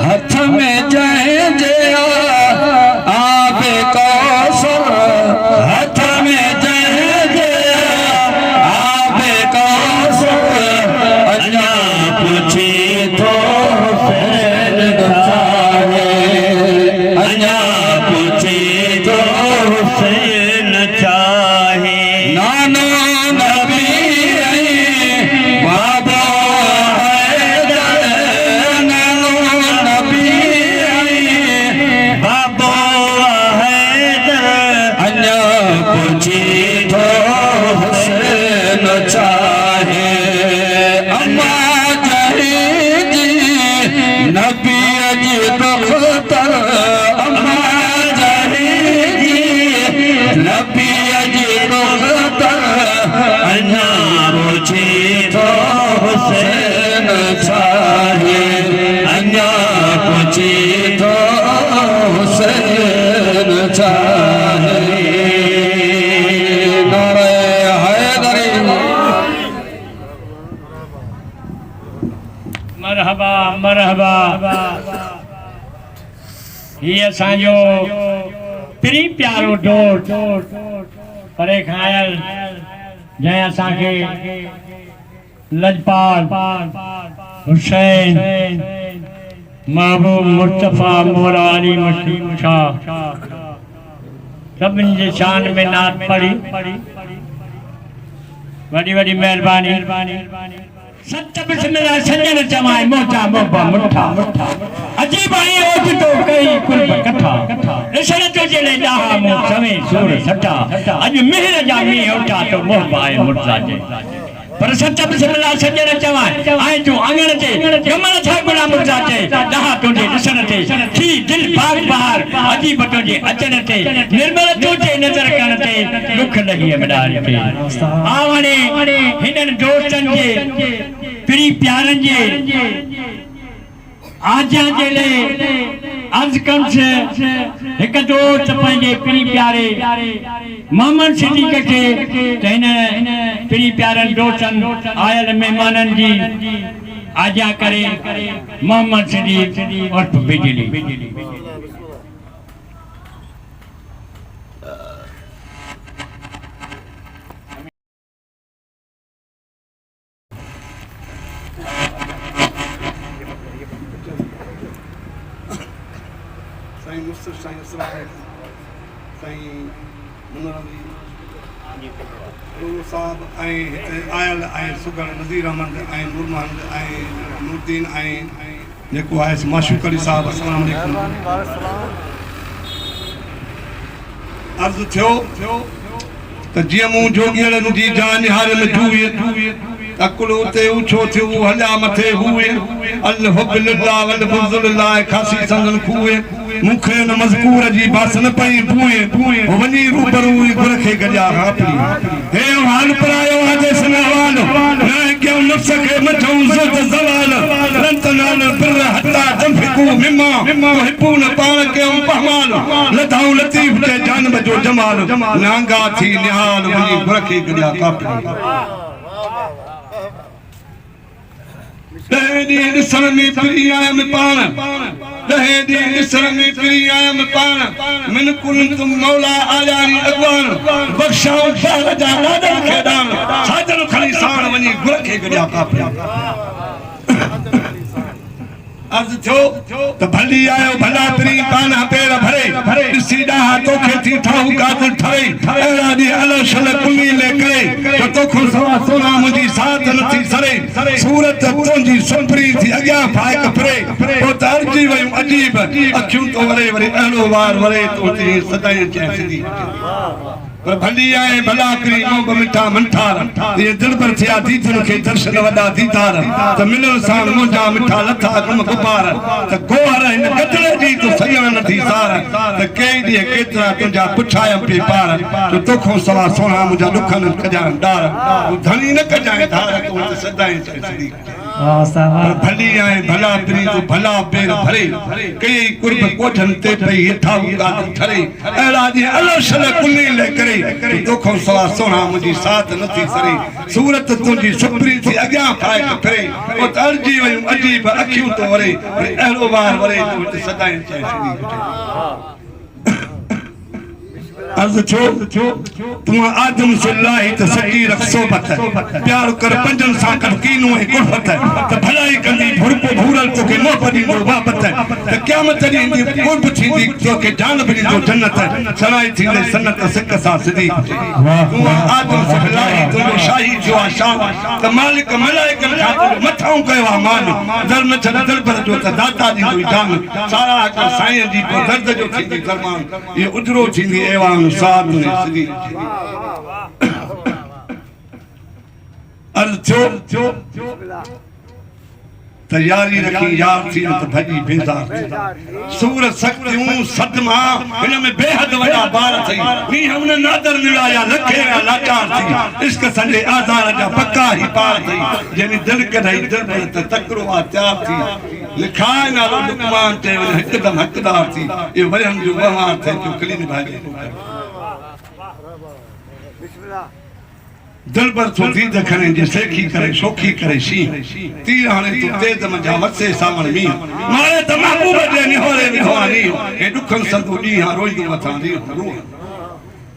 हाथ में जय जया आबे कौसर हाथ में जय जया आबे कौसर अञा पूछे तो हुसैन चाहे अञा पूछे तो हुसैन चाहे नानो नबी बाबा हैदर नानो नबी बाबो हैदर अञा पूछी तो हुसैन चाहे अम्मा जही जी नबी जी दुख्तर अम्मा जही जी नबी जी दुख्तर अञा पूछी तो हुसैन चाहे अञा पूछी तो हुसैन चाहे नारे हैदरी मरहबा मरहबा ये असांजो प्री प्यारो दोस्त परे खायल जंहिं असांखे लजपाल हुसैन महबूब मुस्तफ़ा मोरा अली मशीम शाह सभिनी जे शान में नात पढ़ी वॾी वॾी महिरबानी सच बिस्मिल्लाह सजन चवाए मोटा मोबा मुठा अजीब आई ओठ तो कई कुर्ब कथा ॾिसण जो जले ॾाहा मूं सवे सूर सटा अॼु मिहर जा मींहं उठा तो मोहबा आहे मुर्ज़ा जे पर सच बिस्मिल्लाह सजन चवाए आए तूं आंगण ते जमल छा गुला मुर्ज़ा जे ॾाहा तुंहिंजे ॾिसण ते थी दिल बाग बहार अजीब तुंहिंजे अचण ते निर्मल तुंहिंजे नज़र करण ते दुख लही मडारी ते आवणे हिननि दोस्तनि जे प्री प्यारनि जे आजा जे लाइ अर्ज़ कनि हिकु दोस्त पंहिंजे प्री प्यारे मोहम्मद सिद्दीक़ खे त हिन प्री प्यारनि दोस्तनि आयल महिमाननि जी आजा करे मोहम्मद सिद्दीक़ उर्फ़ बिजली साईं मुस्तफ़ा साईं असरार साईं मुनर अली गुरु साहब ऐं हिते आयल ऐं सुगड़ नज़ीर अहमद ऐं नूर महमद ऐं नूरदीन ऐं जेको आहे माशूक अली साहब अस्सलाम वालेकुम अर्ज़ थियो त जीअं मूं जोगियड़नि जी जान निहारे में जूए अकुल उते ऊंचो थियो हलिया मथे हुए अल हुब लिल्लाह वल बुज़ुल लाह खासी संगन खूए मुखे न मज़कूर जी बासन पई पूए वनी रूबरू गुर खे गजा हापली हे हाल परायो हदीस में हवालो न क्यों नफ्स के मठो ज़त ज़वाल तनालुल बिर्र हत्ता तंफिकू मिम्मा तुहिब्बून पाण कयूं पहमाल लधाऊं लतीफ ते जानब जो जमाल नांगा थी निहाल वञी घुरखे गॾिया कापड़ी ॾहें ॾींहं ॾिसण में फिरी आयम पाण ॾहें ॾींहं ॾिसण में फिरी आयम पाण मिन कुंतुम मौला आयारी अॻवान बख़्शाऊं शहर जा ॾाॾनि खे ॾान साजन खणी साण वञी घुरखे गॾिया कापड़ी अर्ज़ थियो त भली आयो भला तरी पाना पेर भरे ॾिसी ॾाहा तोखे थी ठाहू कातिल ठरे अहिड़ा ॾींहं अल शल कुली ले करे त तोखो सवा सोना मुंहिंजी साथ नथी सरे सूरत तुंहिंजी सुंपरी थी अॻियां फाइक फिरे पोइ त अर्जी वयूं अजीब अखियूं तो वरे वरे अहिड़ो वार वरे तो सदाईं चए सिधी पर भली आए भला करी मोब मिठा मंठार ये दिल पर थिया दीदन के दर्शन वडा दीदार त मिलन साण मुंजा मिठा लथा कम गुबार त गोहर इन गदड़े जी तो सयण नथी सार त कई दी केतरा तुंजा पुछाया पे पार तो तोखो सवा सोना मुंजा दुखन कजा डार तू धनी न कजाए धार तू सदाई चली पर भली आए भला तरी तो भला पेर भरे कई कुर्ब कोठन ते पई हेठा गाद ठरे एड़ा जी अलशल कुली ले करे तोखो सवा सोना मुंजी साथ नथी सरे सूरत तुंजी सुपरी थी अग्या फाइक फिरे ओ अर्जी वयूं अजीब अखियूं तो वरे एड़ो वार वरे तू सदाई चए सिधी अर्ज़ छो तू आदम से लाही त सकी रख सोबत प्यार कर पंजन सा ककीनो है कुर्बत त भलाई कंदी भुरपो भूरल तो के मोह पदी दो बाबत त क़यामत दी इंदी कुर्ब थींदी तो के जान बनी दो जन्नत सनाई थींदे सन्नत सिक सा सिधी तू आदम से लाही तो शाही जो आशा त मालिक मलाइक खातिर मथाऊ कयो मान दर न छन दिल पर जो त दाता दी कोई जान सारा का साईं जी को दर्द जो थींदी फरमान ये उजरो थींदी एवान साथ में सिधी अर्ज़ थियो तैयारी रखी यार थी त भजी बेजार सूर शक्तियूं सदमा इन में बेहद वडा बार थई नी हमने नादर मिलाया लखे लाचार थी इश्क संजे आज़ार जा पक्का ही पार थई जनी दिल कढई दिल पर त तकड़ो आ त्यार थी लिखाए नालो लुकमान ते हिकदम हकदार थी ये वरन जो वहां थे जो कली निभाए दिल पर तो दीद खणे जे सेखी करे शोखी करे शी तीर हाने तू तेज मजा वसे सामण मी मारे त महबूब जे निहोरे निहोनी ए दुखन संदो डी हा रोई दो मथा दी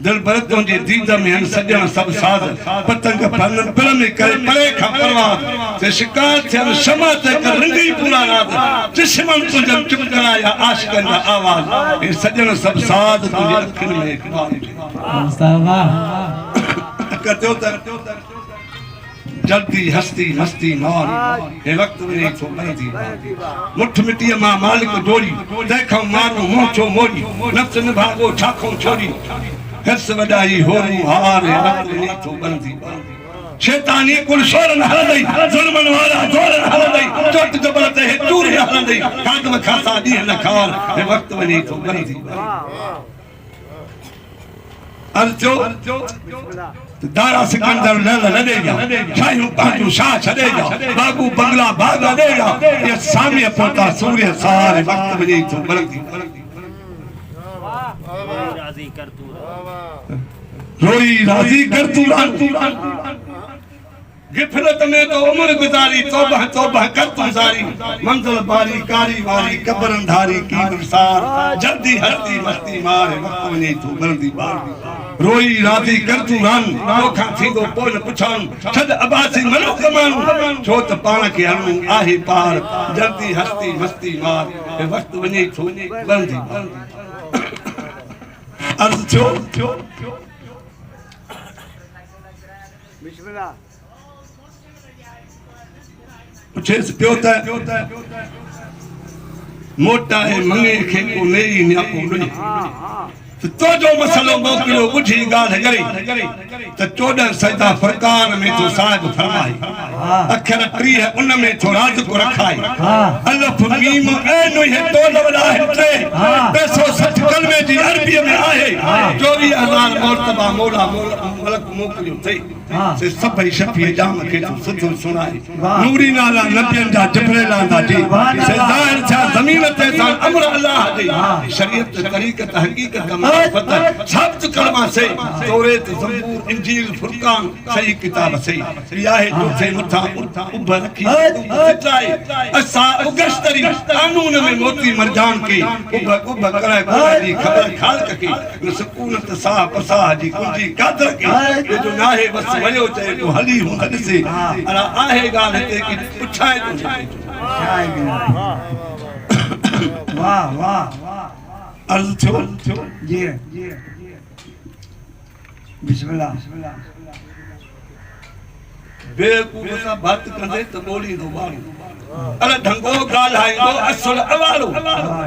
दिल पर तो जे दीद में हन सजन सब साज पतंग फन फिल्म करे परे खा परवाह ते शिकार थे शमा ते कर रंगी पूरा रात जिस्मन तो जब चुप कराया आशिकन दा आवाज ए सजन सब साज तुझे अखन में मुस्तफा करते हो जल्दी हस्ती मस्ती मौज ए वक्त में तो बंदी मुठ मिट्टी मां मालिक जोड़ी देखो मारो मोचो मोड़ी नफ्स न भागो छाखो छोड़ी हस वडाई होरू हार ए वक्त में तो बंदी शैतानी कुल शोर न हलदई जुल्मन वाला जोर न हलदई चोट जबरत है चूर हलदई काद खासा दी न खार ए वक्त में तो बंदी अर्जो दारा सिकंदर लड़े जा शाहू बाजू शाह छड़े जा बाबू बंगला भागा दे जा ये सामने पोता सूर्य सारे वक्त में तो बलदी राजी कर तू रोई राजी कर तू गिफरत में तो उम्र गुजारी तौबा तौबा कर तू सारी मंजिल बारी कारी वारी कब्र अंधारी की गुलसार जल्दी हस्ती मस्ती मारे वक्त में तो बलदी बार रोई राजी कर तू रन तोखा थींदो पोइ न पुछां छद अबासी मनो कमां छो त पाण खे हलूं आहे पार जल्दी हस्ती मस्ती मार ए वक्त वञे थो बंदी अर्ज़ थियो बिस्मिल्लाह पुछेस पियो त मोटा है मंगे खे को नेई न्यापो ॾुई तो जो मसलो मोकिलियो ॿुधी ॻाल्हि करे त 14 सजदा फरकान में तो साहिब फरमाई अखर 30 उन में तो राज को रखाई अल्फ मीम ऐन है तो लवला है टे 260 कलमे जी अरबी में आहे 24000 मर्तबा मौला मलक मोकिलियो थई से सभई शफी जाम के सुठो सुणाए नूरी नाला नबियन जा जिब्राइल दा जी से ज़ाहिर छा ज़मीन ते सान अमर अल्लाह जी शरीयत तरीक़त हकीकत मारिफत सब कलमा से तौरात ज़बूर इंजील फुरकान सही किताब सही या है जो से मथा उबर रखी सच्चाई असा उगश्तरी कानून में मोती मरजान की उबर करे कोई खबर खालक की सुकूनत सा पसा जी कुंजी कादर की ये जो नाहे बस वयो चाहे तो हली हूं हद से अला आहे गाल ते की पुछाए तो वाह वाह अर्ज थो जी बिस्मिल्लाह बेवकूफ सा बात कंदे तो बोली दो बाणी अरे ढंगो गाल हाइंदो असल अवालो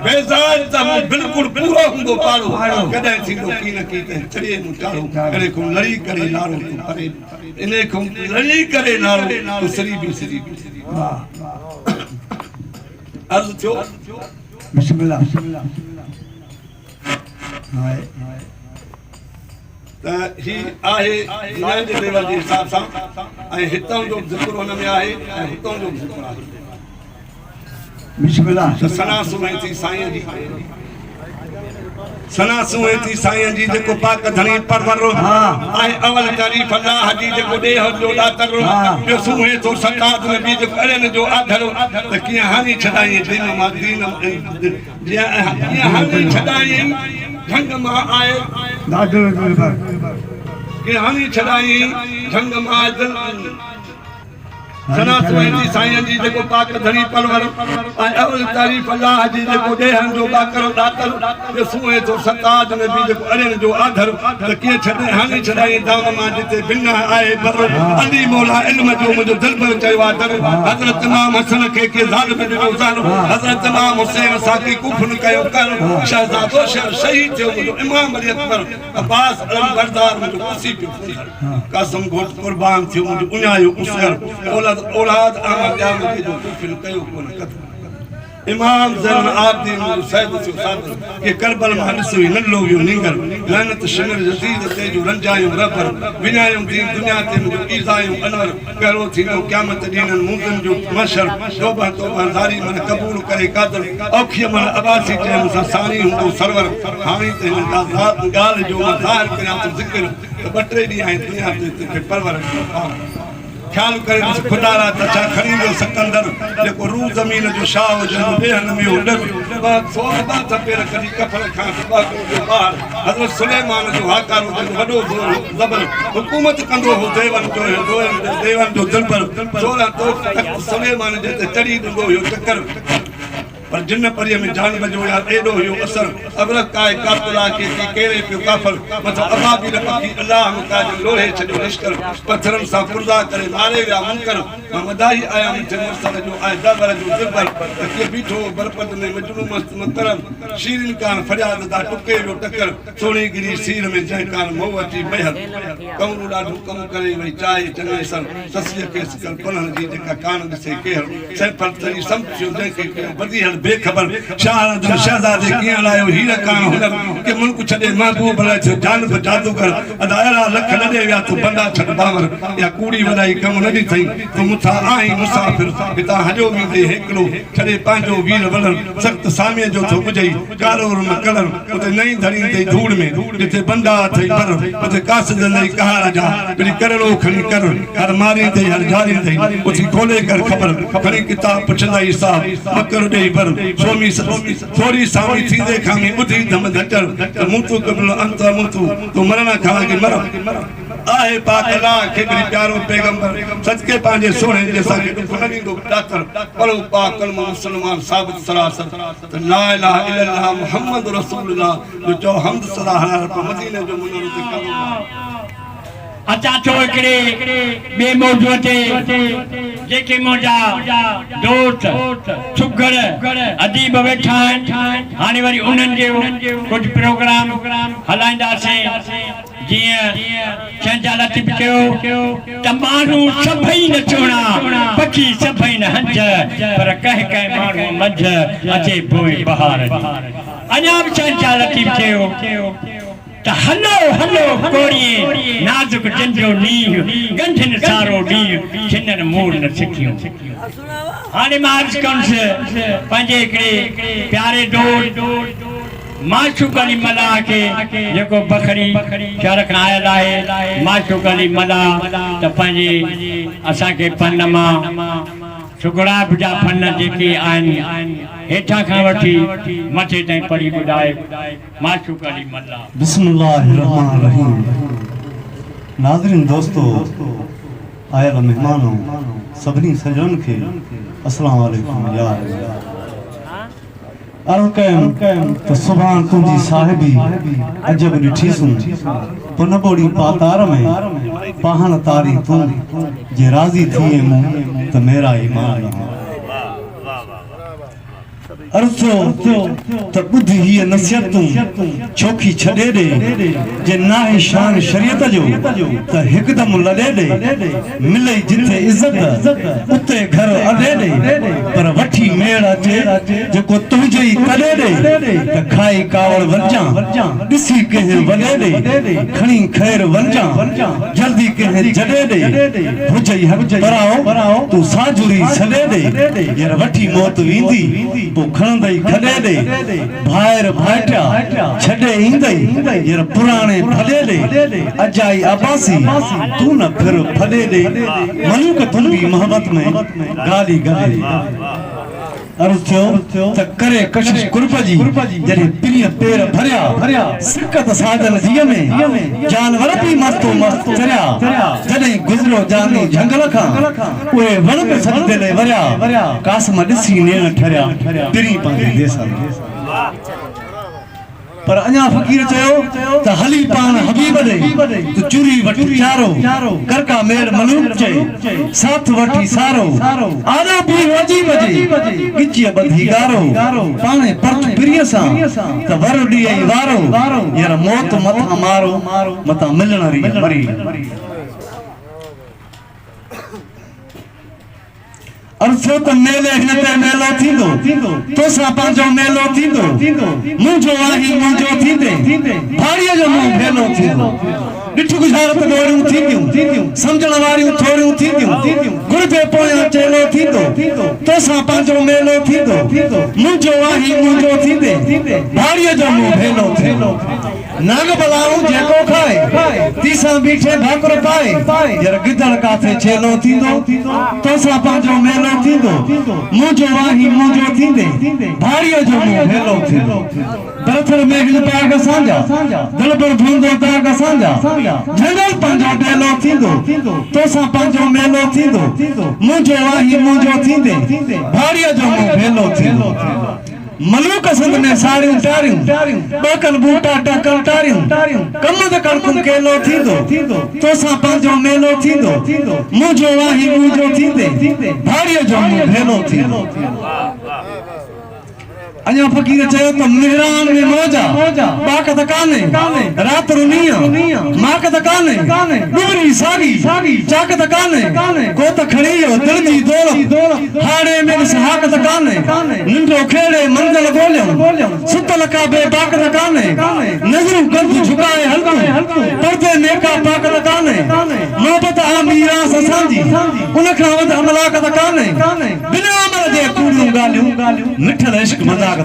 बेजान तम बिल्कुल पूरो हुंदो पालो कदे थींदो की न की ते चढ़े नु चालो करे को लड़ी करे नारो तू परे इने को लड़ी करे नारो तू सरी भी वाह अर्ज थो बिस्मिल्लाह हाय त ही आहे दुनिया जे लेवल जे हिसाब सां ऐं हितां जो ज़िक्र हुन में आहे ऐं हुतां जो ज़िक्र आहे बिस्मिल्लाह त सना सुहे थी साईं जी सना सुहे थी साईं जी जेको पाक धणी परवर ऐं अवल तारीफ़ अल्लाह जी जेको ॾेह जो ॾातर ॿियो सुहे थो सकात में बि जेको अड़नि जो आधर त कीअं हानी छॾाई दीन मां दीन जीअं कीअं हानी छॾाई ढंग मां आए दादर गुलबर कि हानी छड़ाई ढंग मां दिल सना सुहेती साईं जी जेको पाक धणी परवर ऐं अवल तारीफ़ अल्लाह जी जेको ॾेहनि जो बाकर ॾातल जो सुहे थो सताज में बि जेको अड़नि जो आधर त कीअं छॾे हानी छॾाई दाम मां जिते बिन आहे बर अली मौला इल्म जो मुंहिंजो दिलबर चयो आहे दर हज़रत इमाम हसन खे के ज़ालिम ॾिनो ज़ाल हज़रत इमाम हुसैन साकी कुफन कयो कर शहज़ादो शहीद थियो मुंहिंजो इमाम अली अकबर अब्बास अलम बरदार मुंहिंजो कुसी पियो कसम घोट कुर्बान थियो मुंहिंजो उञायो उसर औलाद अहमद जामदी जो कुफिल कयो कोन कद इमाम ज़ैन आबिदीन सैद थियो सादर के करबल में ॾिसो न लो वियो निंगर लानत शिमर जदीद ते जो रंजायो रबर विनायो दीन दुनिया ते मुंहिंजो ईज़ायो अनवर करो थींदो क़यामत ॾींहं मुमकिन जो मशर तौबा तौबा ज़ारी मन क़बूल करे कादर औखी मन अबासी ते मुसा सानी हुंदो सरवर हाणी ते गाल जो ज़ाहिर करियां तो ज़िक्र ॿ टे ॾींहं आहिनि दुनिया ते परवर ख्याल करे खुदा रा तचा खरीदो सिकंदर जेको रू ज़मीन जो शाह जो ॾेहन में उडर सोबा थपेर कदी कफल खां सबा जो बाहर हज़रत सुलेमान जो हाकारो वडो ज़बर हुकूमत कंदो हो देवन जो दिलबर 16 तो सुलेमान जे ते चढ़ी ॾिनो हुयो चक्कर पर जिन परीअ में जान बजो यार एडो हुयो असर अबरक काय कातला के केरे पियो काफर मथो अबाबी रखी अल्लाह मुताज लोहे छजो लश्कर पत्थरन सा पुरजा करे मारे विया मुनकर मदाई आया मुझे मुरसल जो आए दबर जो दिलबर के बीठो बरपत में मजनू मस्त मकरम शीरिन कान फरियाद दा टुके जो टक्कर सोनी गिरी सीर में जय कान मोवती महल कौन ॾाढो कम करे वई चाहे चने सर ससिय के सकल पनन जी जेका कान से केर सैफल तरी समझो जंहिंखे बदी बेखबर शाह शहजादे कीअं लायो हीर कान हुनर के मुल्क छॾे महबूब लाइ थियो जानब जादूगर अदायरा लख न ॾे विया तूं बंदा छॾ बावर या कूड़ी वॾाई कम न ॾिठई तूं मूंसां आहीं मुसाफ़िर हितां हलियो वेंदे हिकिड़ो छॾे पंहिंजो वीर वलर सख़्त सामीअ जो थो बुझई कारो रुम कलर उते नई धरींदे धूड़ में जिते बंदा अथई पर उते कासिद नई कहार जा वरी करणो खणी कर हर मारींदे हर जारींदे उथी खोले कर ख़बर खणी किताब पुछंदा हिसाब मकर ॾेई बर सोमी थोड़ी सामी थींदे खामी बुधी धम धचर मुतु कबल अंत मुतु तो मरना खा के मर आहे पाक अल्लाह के प्यारो पैगंबर सच के पांजे सोने जैसा के दुख न दींदो डाक्टर पर पाक कलम मुसलमान साबित सरासर ला इलाहा इल्लल्लाह मुहम्मद रसूलुल्लाह जो हमद सदा हर मदीने जो मुनर ते करो अच्छा छो हिकिड़े ॿिए मौजूअ ते जेके मुंहिंजा दोस्त सुगर अदीब वेठा आहिनि हाणे वरी उन्हनि जो कुझु प्रोग्राम हलाईंदासीं जीअं छंजा लतीफ़ चयो त माण्हू सभई नचोणा पखी सभई न हंज पर कंहिं कंहिं माण्हू मंझ अचे पोइ बहार अञा बि छंजा लतीफ़ चयो त त हलो हलो कोड़िए नाजुक जंजो नीह गंठन सारो नीह छिनन मोर न सिखियो हाणे मां अर्ज़ कयुसि पंहिंजे हिकिड़े प्यारे दोस्त माशूक अली मल्ला के जेको बखरी शहर खां आयल आहे माशूक अली मल्ला त पंहिंजे असांखे फन मां सुगड़ाब जा फन जेके आहिनि हेठां खां वठी मथे ताईं पढ़ी ॿुधाए माशूक अली मल्ला। बिस्मिल्लाहिर्रहमानिर्रहीम। नाज़रीन दोस्तो आयल मेहमानों सभिनी सजन के अस्सलाम वालेकुम यार अर्कम तो सुभान तुझी साहिबी अजब ॾिठीसूं पुन बोड़ी पातार में पाहन तारी तू जे राज़ी थिए मूं त मेरा ईमान अर्ज़ो त ॿुध हीअ नसीहतूं छोकी छॾे ॾे जे नाहे शान शरीयत जो त हिकदमि लॾे ॾे मिले जिथे इज़त उते घर अॾे ॾे पर वठी मेड़ अचे जेको तुंहिंजे ई तॾे ॾे त खाई कावड़ वञां ॾिसी कंहिं वॾे ॾे खणी ख़ैर वञां जल्दी कंहिं जॾे ॾे हुजई हक़ पराओ तूं साजुरी छॾे ॾे यार वठी मौत वेंदी पोइ खणंदई खॾे ॾे भाइर भाइटिया छॾे ईंदई यार पुराणे फॾे ॾे अजाई अबासी तू न फिर फॾे ॾे मलूक तुंहिंजी मोहब्बत में गाली गले अर्ज़ थियो त करे कशिश कुर्ब जी जॾहिं पिरीअ पेर भरिया सिकत साधन जीअ में जानवर बि मस्तो मस्त चरिया जॾहिं गुज़रो जानी झंगल खां उहे वण में सजदे वरिया कासम ॾिसी नेण ठरिया पिरी पंहिंजी देस पर अञा फ़कीर चयो त हली पान हबीब ॾे तू चूरी वठी चारो करका मेड़ मलूक चए साथ वठी सारो आरो भी वजी बजे गिचिय बधी गारो पाणे परत पिरीअ सां त वर ॾीअई वारो यार मौत मथा मारो मथा मिलण री मरी अर्ज़ो त मेले हिन ते मेलो थींदो तोसां पंहिंजो मेलो थींदो मुंहिंजो आही मुंहिंजो थींदे भाड़ीअ जो मुंहुं भेलो थींदो ॾिठ गुज़ारत ॾोरियूं थींदियूं सम्झण वारियूं थोरियूं थींदियूं गुर जे पोयां चेलो थींदो तोसां पंहिंजो मेलो थींदो मुंहिंजो आही मुंहिंजो थींदे भाड़ीअ जो मुंहुं भेलो थींदो नाग बलाऊं जेको खाए तीसां बीठे भाकुर पाए यार गिदड़ काथे छेलो थींदो तोसां पंहिंजो मेलो थींदो मुंहिंजो आही मुंहिंजो थींदे भाड़ीअ जो मुंहुं भेलो थींदो दरथर में हिल पाग असांजा दिल पर भूंदो दाग असांजा झंडल पंहिंजो डेलो थींदो तोसां पंहिंजो मेलो थींदो मुंहिंजो आही मुंहिंजो थींदे भाड़ीअ जो मुंहुं भेलो थींदो मलूक संद में साड़ियूं टारियूं ॿकल बूटा टकल टारियूं कमद कणकुं केलो थींदो तोसां पंहिंजो मेलो थींदो मुंहिंजो आही मुंहिंजो थींदे भाड़ीअ जो मुंहुं भेलो थींदो अञा फ़कीर चयो त मेहरान में मौजा बाक़त काने रात रुनिया माकत काने डुबरी सागी चाकत काने को त खणी वियो दिल जी दौलत हाड़े में सहाकत काने निंडो खेड़े मंगल ॻोल्हियो सुतल का बेबाकत काने नज़रूं कंध झुकाए हलंदो पर्दे में का पाकत काने मोहब्बत आ मीरास असांजी उन खां वध अमलाकत काने बिना अमल जे कूड़ियूं ॻाल्हियूं मिठल इश्क मज़ाक अञा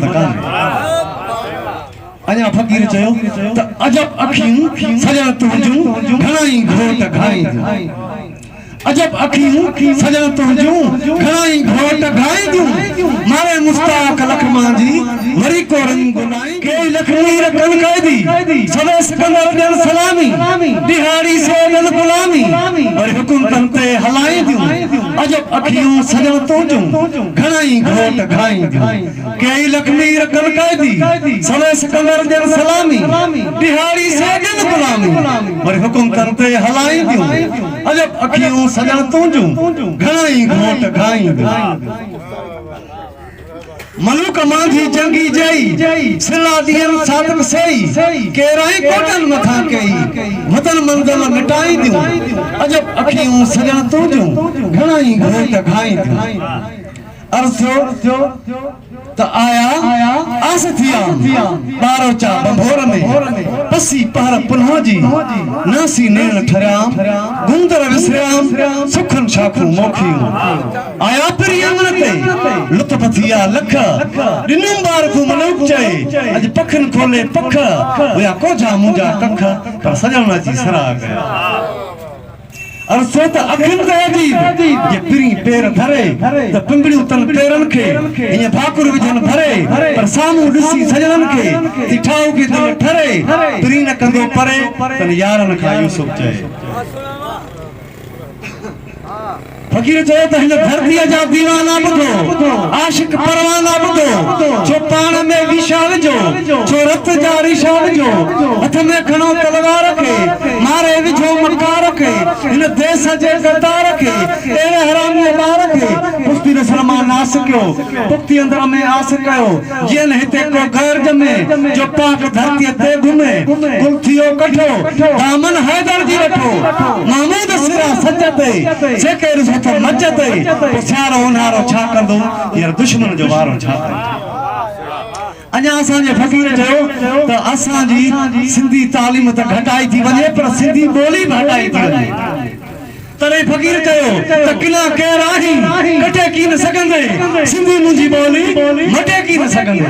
फ़कीर चयो त अजब अखियूं सजण तुंहिंजूं घणाई घोट घाई अजब अखियूं सजण तुंहिंजूं घणाई घोट घाईंदियूं मारे मुस्ताक लखमा जी वरी को रंग गुनाई के लखमी रखन कैदी सवे सिकंदर ॾियण सलामी दिहाड़ी से ॾियण गुलामी और हुकुम तंते हलाईंदियूं अजब अखियूं सजण तुंहिंजूं घणाई घोट घाईंदियूं के लखमी रखन कैदी सवे सिकंदर ॾियण सलामी दिहाड़ी से ॾियण गुलामी और हुकुम तंते हलाईंदियूं अजब अखियूं सजण तुंहिंजूं घणाई घोट घाईंदियूं मलूक मांझी जंगी जई सिला दियन साधक सही केराई कोटन मथा कई वतन मंज़िल मिटाई दियूं अजब अखियूं सजण तुंहिंजूं घणाई घोट घाईंदियूं अर्ज़ थियो त आया आस थिया ॿारो चा बंभोर में पसी पहर पुनः जी नासी नेण ठरियाम गुंदर विसरियाम सुखन शाखूं मोखियूं आया पिरी अमन ते लुत्फ थिया लख ॾिनुम ॿार तूं मनुक चए अॼु पखन खोले पख हुया कोझा मुंहिंजा कख पर सॼण जी सराह कया अर्सो त अखिन ते अजीब जे पिरी पेर धरे त पिंबड़ियूं तन पेरन खे ईअं भाकुर विझन भरे पर साम्हूं ॾिसी सजणन खे तिठाऊ खे दिल ठरे पिरी न कंदो परे तन यारन खां यूसुफ चए फकीर चयो त हिन धरतीअ जा दीवाना ॿुधो आशिक परवाना ॿुधो छो पाण में विशाल जो छो रत जा रिशाल जो हथ में खणो तलवार खे मारे विझो मकार खे हिन देश जे गद्दार खे अहिड़े हरामी ॿार खे पुख़्ती नस्ल मां नास कयो पुख़्ती अंदर में आस कयो जीअं हिते को घर ॼमे जो पाक धरतीअ ते घुमे गुल थियो कठो दामन हैदर जी वठो महमूद सिरा सच ते जेके त मजते सियारो उन्हारो छा कंदो यार दुश्मन जो वारो छा अञा असांजे फकीर चयो त असांजी सिंधी तालीम त घटाई थी वञे पर सिंधी ॿोली बि हटाई थी वञे तॾहिं फकीर चयो त किला केर आहीं कटे की न सघंदे सिंधी मुंहिंजी ॿोली मटे की न सघंदे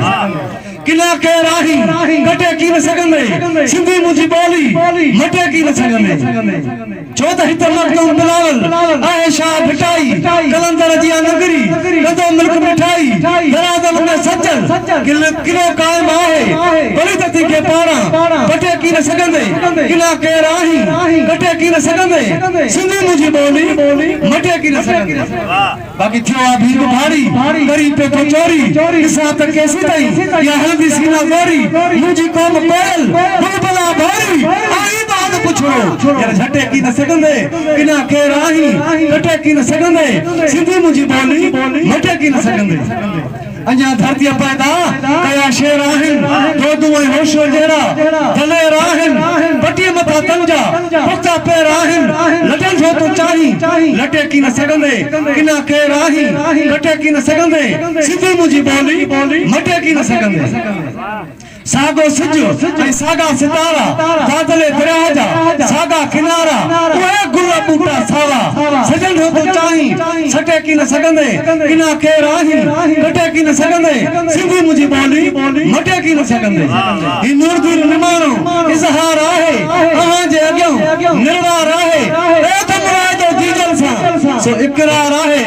किला केर आहीं कटे की न सघंदे सिंधी मुंहिंजी ॿोली मटे की न सघंदे छो त हिते मखदूम बिलावल आहे शाह भिटाई कलंदर जी नगरी कदो मिल्क मिठाई दरादल में सचल किलो कायम आहे बड़ी तती के पारा कटे की न सघंदे किला केर आहीं कटे की न सघंदे सिंधी मुंहिंजी ॿोली मटे की न सघंदे बाक़ी थियो आहे भीड़ भारी करी पे तो चोरी किसा त कैसी तई या हल्दी सीना गोरी मुंहिंजी क़ौम कोयल बुलबुला भोरी आई बात पुछो यार झटे की न सघंदे किना केर आहीं कटे की न सघंदे सिंधी मुंहिंजी ॿोली मटे की न सघंदे अञा धरतीअ पैदा कया शेर आहिनि दोदू ऐं होशो जहिड़ा दलेर आहिनि पटीअ मथां तंजा पुख़्ता पेर आहिनि लटनि छो तूं चाहीं लटे की न सघंदे किना केर आहीं कटे की न सघंदे सिंधी मुंहिंजी ॿोली मटे की न सघंदे सागो सिज ऐं सागा सितारा दादले दरिया जा सागा किनारा उहे गुल बूटा सावा सजन हो तूं चाहीं सटे की न सघंदे किना केर आहीं कटे की न सघंदे सिंधी मुंहिंजी ॿोली मटे की न सघंदे ही नूरदीन निमाणो इज़हार आहे अव्हां जे अॻियां निर्वार आहे ए त मुरादो जीजल सां सो इकरार आहे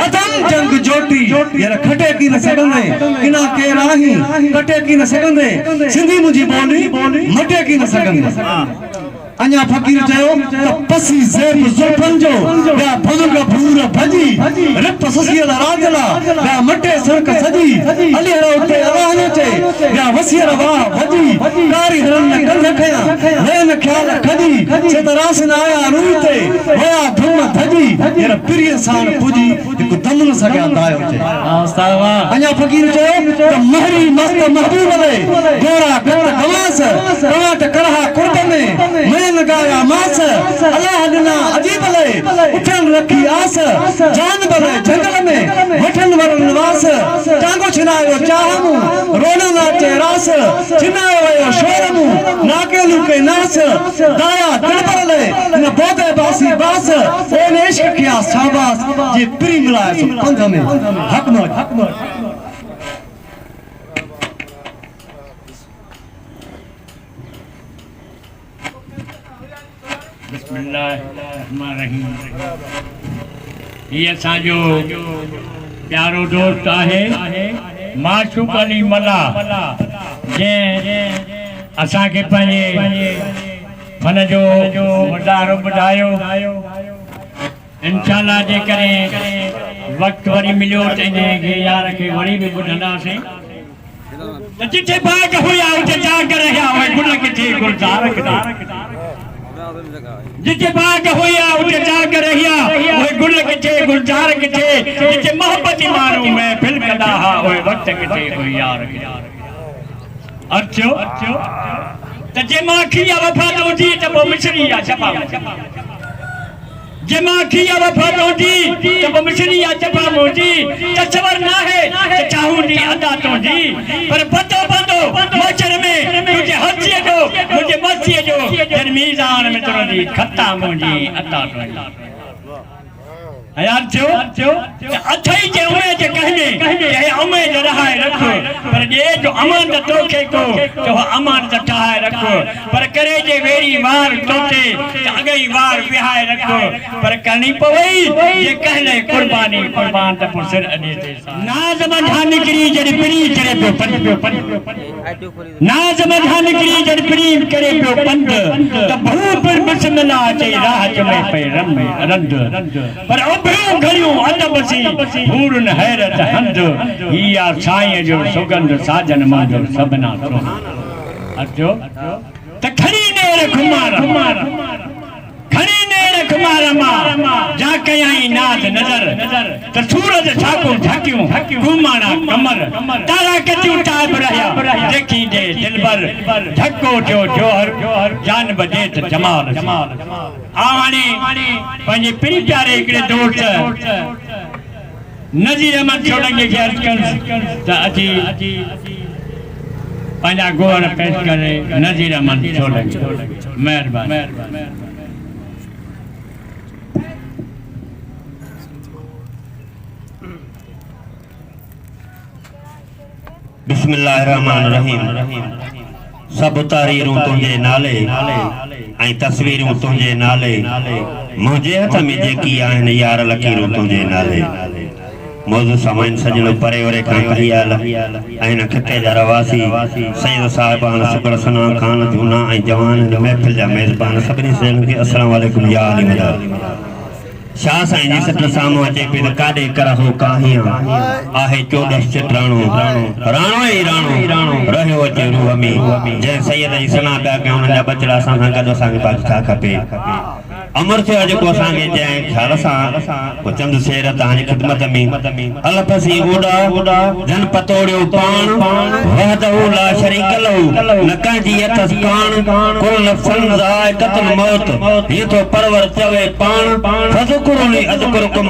अदम जंग जोटी यार खटे की न सघंदे किना केर आहीं कटे की न सघंदे सिंधी मुंहिंजी ॿोली मटे की न सघंदे अञा फकीर चयो त पसी ज़ेब ज़ुल्फन जो ॿिया बुज़ुर्ग भूर भॼी रिप ससियल राजला ॿिया मटे सड़क सजी अलीहर उते अवान अचे ॿिया वसियर वाह भॼी कारी हरन में कंध खयां लेन ख़्याल खजी से त रासन आया रूह ते होया धुम धजी यार पिरीअ साण पुजी हिकु दम न सघिया दायो चे अञा फकीर चयो त महरी मस्त महबूब ले गोरा गत गवास टमाट करहा कुर्ब में लगाया मास अल्लाह ॾिना अजीब ले उठन रखी आस जान भले जंगल में वठन वरन वास टांगो छिनायो चाहमू रोना नाचे रास छिनायो वयो शोरमू नाकेलू के नास दाया दिलबर ले न बोदे बासी बास ओने इश्क किया शाबाश जे प्री मिलाए सो पंध में हक मौज बिस्मिल्लाहिर्रहमानिर्रहीम ये असांजो प्यारो दोस्त आहे माशूक अली मला जंहिं असांखे पंहिंजे फन जो वधारो ॿुधायो इंशाअल्लाह जे करे वक़्तु वरी मिलियो त इनखे यार खे वरी बि ॿुधंदासीं जिथे बाग हुया उते जाग रहिया उहे गुल किथे गुलजार किथे जिथे बाग हुया उते जाग रहिया उहे गुल किथे गुलजार किथे जिथे मोहब्बत माण्हू महफ़िल कंदा हुआ उहे वक़्त किथे उहे यार किथे अर्चो त जे मां खिया वफ़ाद हुजी त पोइ मिसरी या छपा जे मां खिया वफ़ाद हुजी त पोइ मिसरी या छपा हुजी त सवर ना चाहूंगी अदा तुझी पर पतो पतो मचर में तुझे हंसी जो मुझे मस्ती जो दरमीजान में तुझी खत्ता मुझी अदा तुझी यार जो अथई जे उमे जे कहने ये उमे जे रहाए रखो पर ये जो अमान द तोखे को जो अमान द ठाए रखो पर करे जे वेरी वार तोते अगई वार बिहाए रखो पर करनी पवई ये कहने कुर्बानी कुर्बान त पुसर अने ते नाज मधा निकरी जड़ी परी करे पियो पंड नाज मधा निकरी जड़ी परी करे पियो पंड त भू पर बिस्मिल्लाह चई राह में पे रंद पर घड़ियों अदब सी भूरन हैरत हंद हिया साईं जो सुगंध साजन मांजो सबना तो अजो त खड़ी नेर खुमारा खड़ी नेर खुमारा मा जा कयाई नाद नजर त सूरज ठाकुर झकियो घुमाना कमर तारा कतियो टाइप रहया देखी दे दिलबर धक्को जो जोहर जान बजे त जमाल आवानी पंजे पिरी प्यारे एकड़े दोस्त नज़ीर अहमद छोड़ंगे के अर्ज कर त अजी पंजा गोर पेश करे नज़ीर अहमद छोड़ंगे मेहरबानी बिस्मिल्लाहिर्रहमानिर्रहीम सब तारीरूं तुंहिंजे नाले ऐं तस्वीरूं तुंहिंजे नाले मुंहिंजे हथ में जेकी आहिनि यार लकीरूं तुंहिंजे नाले मौजू सामाइन सजणो परे वरे खां कहियाल ऐं न खिते जा रवासी सैयद साहिबान सुगड़ सना खान जूना ऐं जवान महफ़िल जा मेज़बान सभिनी शयुनि खे अस्सलाम वालेकुम या अली मदद शाह साईं जी सट साम्हूं अचे पई त काॾे कर हो काहियां आहे 14 चित्राणो राणो ई राणो रहियो अचे रूह में जंहिं सैयद जी सना पिया कयूं उन्हनि जा बचड़ा असां सां गॾु असांखे पास छा खपे अमर थियो जेको असांखे जंहिं ख़्याल सां को चंद शेर तव्हांजी ख़िदमत में अलफसी ओॾा जन पतोड़ियो पाण वहदहू ला शरीक लहू न कंहिंजी अथसि कान कुल नफ़्सन ज़ाइक़तुल मौत हीअं थो परवर चवे पाण फज़कुरुनी अज़कुरुकुम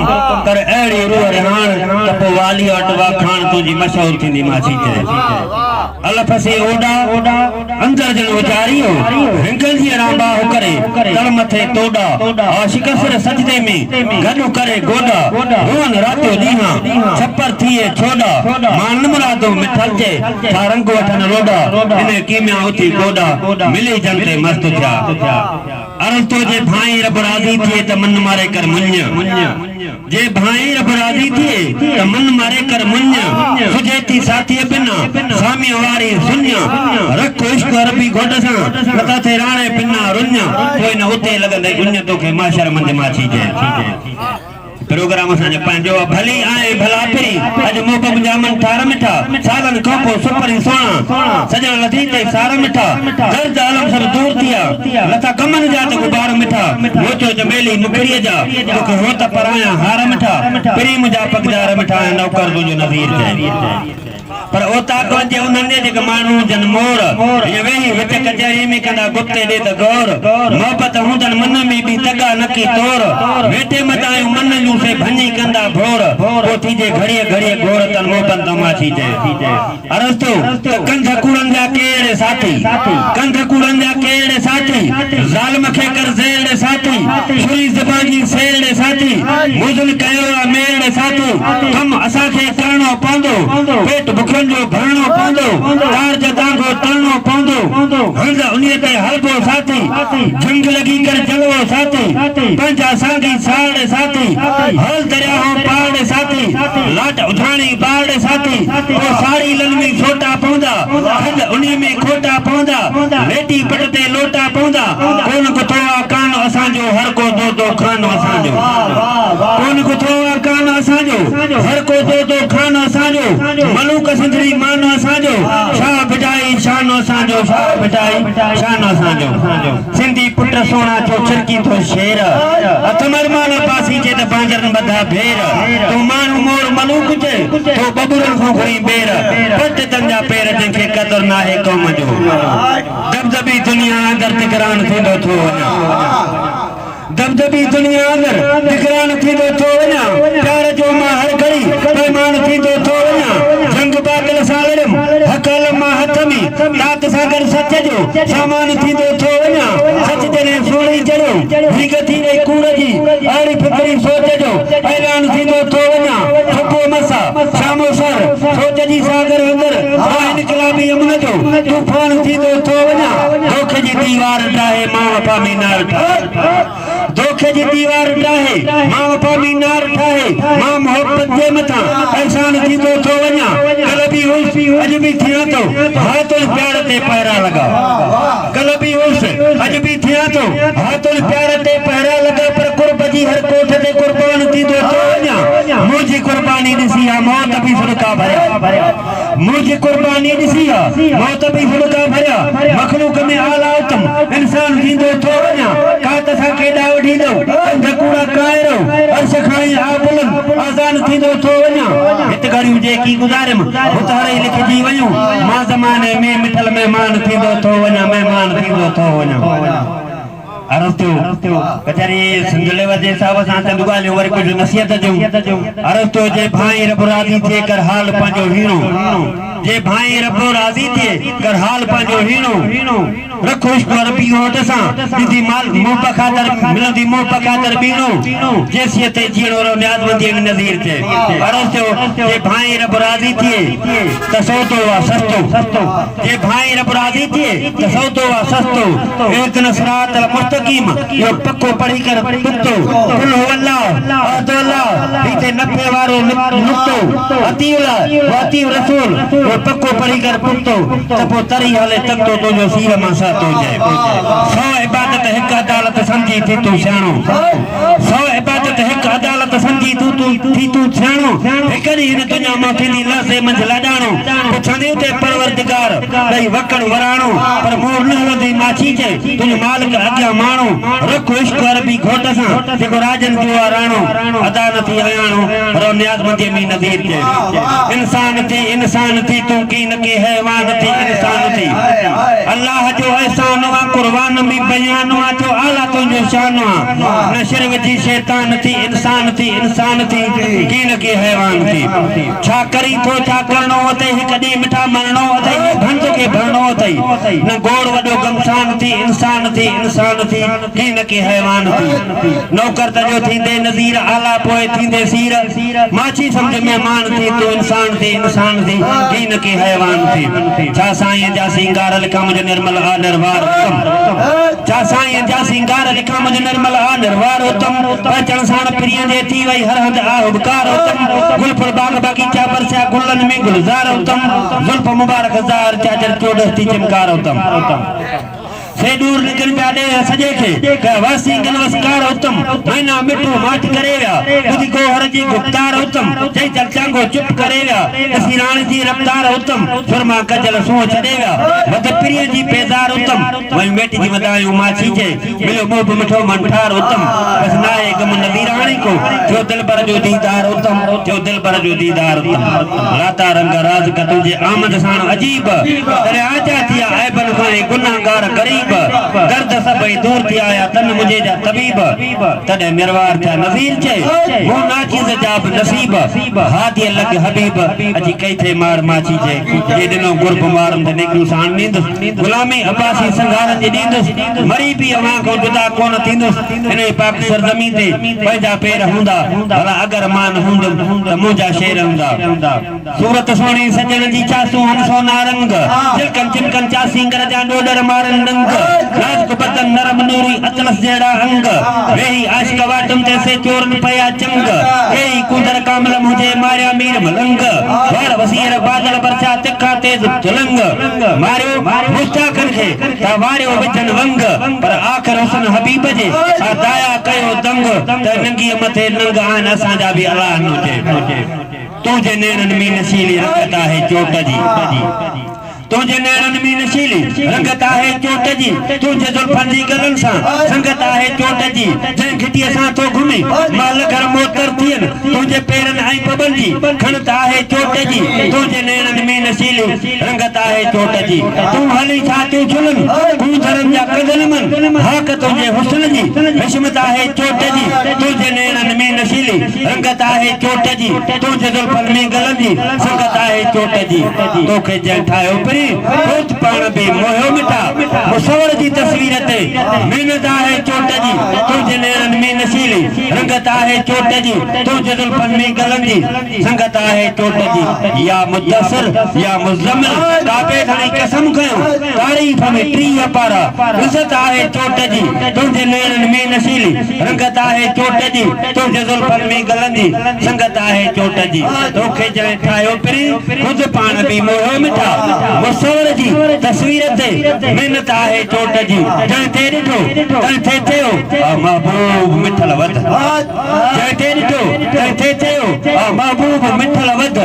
कर अहिड़ी रूह रिहाण त पोइ वाली वटि वाखाण तुंहिंजी मशहूर थींदी माछी चए अलफसी ओॾा अंदर जन उचारियो हिंगल जी रांबा करे तड़ मथे तोड़ा आशिक सिर सजदे में गॾु करे गोॾा रोन रातो ॾींहं छपर थिए छोड़ा मान मुरादो मिठल जे छा रंग वठन लोडा इन कीमिया उथी गोॾा मिली जन ते मस्त थिया अर्ज़ तो जे भाई रब राज़ी थिए त मन मारे कर मुंज जे भाई रब राज़ी थिए त मन मारे कर मुंज सुजेती साथी बिना सामी वारी सुन्या रखो इश्क अरबी घोट सां नथा थे राणे पिना रुञ कोई न उते लगंदे गुञ तोखे माशर मंद माछी जे प्रोग्राम असांजो पंहिंजो भली आए भला फिरी अॼु मोहबूब जामन ठार मिठा सालनि खां पोइ सुपरी सोना सजण लथी ते सार मिठा दर्द आलम सब दूर थिया लथा कमनि जा त गुबार मिठा मोचो चमेली मुखड़ीअ जा तोखे हो त पराया हार मिठा पिरी मुंहिंजा पगदार मिठा नौकर तुंहिंजो नज़ीर जे पर ओता कोजे उन्हनि जेके माण्हू जन मोर ये वेही विच कचहरी में कंदा गुप्ते दे त गौर मोहब्बत हुंदन मन में भी तगा नकी तोर वेठे मतायो मन जू से भनी कंदा भोर पोथी जे घड़िए घड़िए घोर तन मोहब्बत तमाची जे अरस्तु कंध कुड़न जा केड़े साथी कंध कुड़न जा केड़े साथी जालिम खे कर जेड़े साथी छुरी ज़बानी सेड़े साथी मुजल कयो मेड़े साथी कम असा खे करणो पवंदो पेट बुखन जो भरणो पवंदो तार जदांगो तरणो पवंदो हंज उन्हीअ ते हलबो साथी जंग लगी कर जलवो साथी पंजा सांगी साड़े साथी हल दरियाओं पाड़े साथी लाट उठाणी बाड़े साथी ओ साड़ी ललमी छोटा पवंदा हंज उन्हीअ में खोटा पवंदा लेटी पट ते लोटा पवंदा कोन कुथोआ कान असांजो हर को दो खानो असांजो कोन कुथोआ कान असांजो हर को दो खानो असांजो मलूक संजरी मानो असांजो शाह बिटाई शानो असांजो शाह बिटाई शानो असांजो सिंधी पुट सोना जो छिरकी तो शेर अथमर मान पासी जे त बांजर बधा भेर तू मानू मोर मलूक जे तो बबुरन खो घणी बेर पट तंजा पैर जंखे कदर ना है कौम जो दबदबी दुनिया अंदर तिकरान थींदो थो वञा दबदबी दुनिया अंदर तिकरान थींदो थो वञा प्यार जो मां हर घड़ी पैमान थींदो थो वञा जंग सामान थींदो थो वञा सच जॾहिं सोणी चढ़ियो भीग थी वई कूड़ जी अहिड़ी फिक्री सोच जो ऐलान थींदो थो वञा सुबुह मसा शामो सर सोच जी सागर अंदर इनकलाबी अमन जो तूफान थींदो थो वञा धोखे जी दीवार ठाहे मां वफा मीनार ठाहे धोखे जी दीवार ठाहे मां वफा मीनार ठाहे मां मोहब्बत जे मथां एहसान थींदो थो वञा कल बि हुअसि अॼु बि थियां थो हाथुल प्यार ते पहिरा लॻा कल बि हुअसि अॼु बि थियां थो हाथुल प्यार ते पहिरा लॻा पर कुर्ब जी हर कोठ ते कुर्बान थींदो थो वञा मुंहिंजी कुर्बानी ॾिसी आहे मौत बि फुल्का भरिया मुंहिंजी कुर्बानी ॾिसी आहे मौत बि फुल्का भरिया मखलूक में आला उत्तम इंसान थींदो थो वञा कात सां केॾा वठींदो कूड़ा कायरो अर्श खाई आबुलनि आज़ान थींदो थो वञा हिते घड़ियूं जेकी गुज़ारियमि उतारे लिखजी वयूं मां ज़माने में मिठल महिमान थींदो थो वञा महिमान थींदो थो वञा अरस्तु बेचारी संजले वजे साहब सां चंद ॻाल्हियूं वरी कुझु नसीहत जूं अरस्तु जे भाई रब राज़ी थिए कर हाल पंहिंजो हीणो जे भाई रब राज़ी थिए कर हाल पंहिंजो हीणो रखो इश्क रबी होठ सां दीदी माल मुंह पखातर मिलंदी मुंह पखातर बीणो जैसे ते जीणो रो न्याज़मंदी नज़ीर थे अरस्तु जे भाई रब राज़ी थिए त सौदो वा सस्तो जे भाई रब राज़ी थिए त सौदो वा सस्तो एक नसरात अल मुस्तकीम यो पक्को पढ़ी कर पुतो कुल अल्लाह अहद अल्लाह इते नफे वारो नुक्तो अतीला वाती रसूल यो पक्को पढ़ी कर पुतो त पो तरी हले तक तो जो सीर मां सा तो जाए सौ इबादत हिक अदालत समझी थी तू सियाणो सौ इबादत हिक अदालत समझी तू सियाणो हिक ॾींहुं हिन दुनिया मां थींदी लसे मंझि लाॾाणो पुछंदी उते परवरदिगार ॾेई वकड़ वराणो पर मूं न हलंदी माछी चए तुंहिंजो मालिक अॻियां माण्हू रखो इश्क अरबी घोट सां जेको राजन जो आहे राणो अदा न थी अयाणो रो न्याज़मंदी में नज़ीर चए इंसान थी तूं की न के हैवान थी इंसान थी अल्लाह जो एहसान वा कुर्बान में बयान वा जो आला तुंहिंजो शान वा न शिरक जी शैतान थी इंसान थी की न के हैवान थी छा करी थो छा करणो अथई हिकु ॾींहुं मिठा मरणो अथई भंज खे भरणो अथई न गोड़ वॾो गमसान थी इंसान थी की न के हैवान थी नौकर तजो थींदे नज़ीर आला पोइ थींदे सीर माछी सम्झ मेहमान थी तू इंसान थी की न के हैवान थी छा साईं जा सिंगार लिखा मुझे निर्मल आ निर्वार छा साईं जा सिंगार लिखा मुझे निर्मल आ निर्वार उत्तम पहचान साण प्रिय जे थी वई हर हंध आ हुबकार उत्तम गुलफुल बाग बागीचा बरसिया गुलन में गुलजार उत्तम जुल्फ मुबारक जार चादर चोडस्ती चमकार उत्तम से दूर निकल प्यादे सजे खे वासी गलवस्कार उत्तम महीना मिठो माठ करे विया खुद को हर जी गुप्तार उत्तम जय चर्चांगो चुप करे विया असी राण जी रफ्तार उत्तम फरमा कजल सो छड़े विया वद प्रिय जी पेदार उत्तम वही बेटी जी वदायूं माछी जे मिलो मोह मिठो मनठार उत्तम बस नाए गम नदीराणी को जो दिलबर जो दीदार उत्तम लाता रंग राज का तुझे आमद साण अजीब तेरे आजा थिया ऐबन खाए गुनाहगार गरीब दर्द सभई दूर थी आया तन मुझे जा तबीब तॾहिं मिरवार थिया नज़ीर चए वो नाचीज़ जा बि नसीब हादी लग हबीब अजी कई थे मार माछी चए जे दिनो गुरब मारम त निकरू साण नींदुस गुलामी अब्बासी संघारन जी नींदुस मरी भी अवां को जुदा कोन थींदुस इन पाक सरजमी ते पंहिंजा पेर हूंदा भला अगर मान हूंदुम त मुंहिंजा शेर हूंदा सूरत सोणी सजन जी चासू हंसो नारंग चिलकन चिमकन चासी कर जा डोडर मारन रंग नाज़ुक बदन नरम नूरी अतलस जड़ा अंग वेही आशिक वाटम जैसे चोरन पया चंग केई कुंदर कामल मुझे मारिया मीर मलंग वार वसीर बादल बरसा तिखा तेज चलंग मारियो मुस्ताकन खे ता वारियो विचन वंग पर आखिर हुसन हबीब जे दाया कयो दंग त नंगी मथे नंग आन असां जा भी अल्लाह नो चए तुझे नैनन में नशीली रंगत आहे चोट जी तुझे नैनन में नशीली रंगत आहे चोट जी तुझे जुल्फन जी गलन सां संगत आहे चोट जी जंहिं खिटीअ सां तो घुमी माल घर मोतर थियन तुझे पेरन आई पबंदी खणत आहे चोट जी तुझे नैणन में नशीली रंगत आहे चोट जी तू हली छाती छुलन तू धरम जा कदल मन हाक तुझे हुस्न जी हिस्मत आहे चोट जी तुझे नैणन में नशीली रंगत आहे चोट जी तुझे जुल्फन में गलन जी संगत आहे चोट जी तोखे जंहिं ठाहियो परी खुद पाण बि मोहियो मिटा मुसवर जी तस्वीर ते महिनत आहे चोट जी तुझे नैणन में नशीली रंगत आहे चोट जी तुझे जुल्फन में गलन जी संगत आहे चोट जी या मुदस्सिर या मुज़म्मिल काबे खणी कसम कयो तारीफ़ में 30 पारा इज़्ज़त आहे चोट जी तुझे नैणन में नशीली रंगत आहे चोट जी तुझे जुल्फन में गलन जी संगत आहे चोट जी तोखे जंहिं ठाहियो परी खुद पाण बि मोहियो मिठा मुसवर जी तस्वीर ते महिनत आहे चोट जी जंहिं ते ॾिठो तंहिं ते थियो महबूब मिठल वध जंहिं ते ॾिठो तंहिं ते थियो महबूब मिठल वध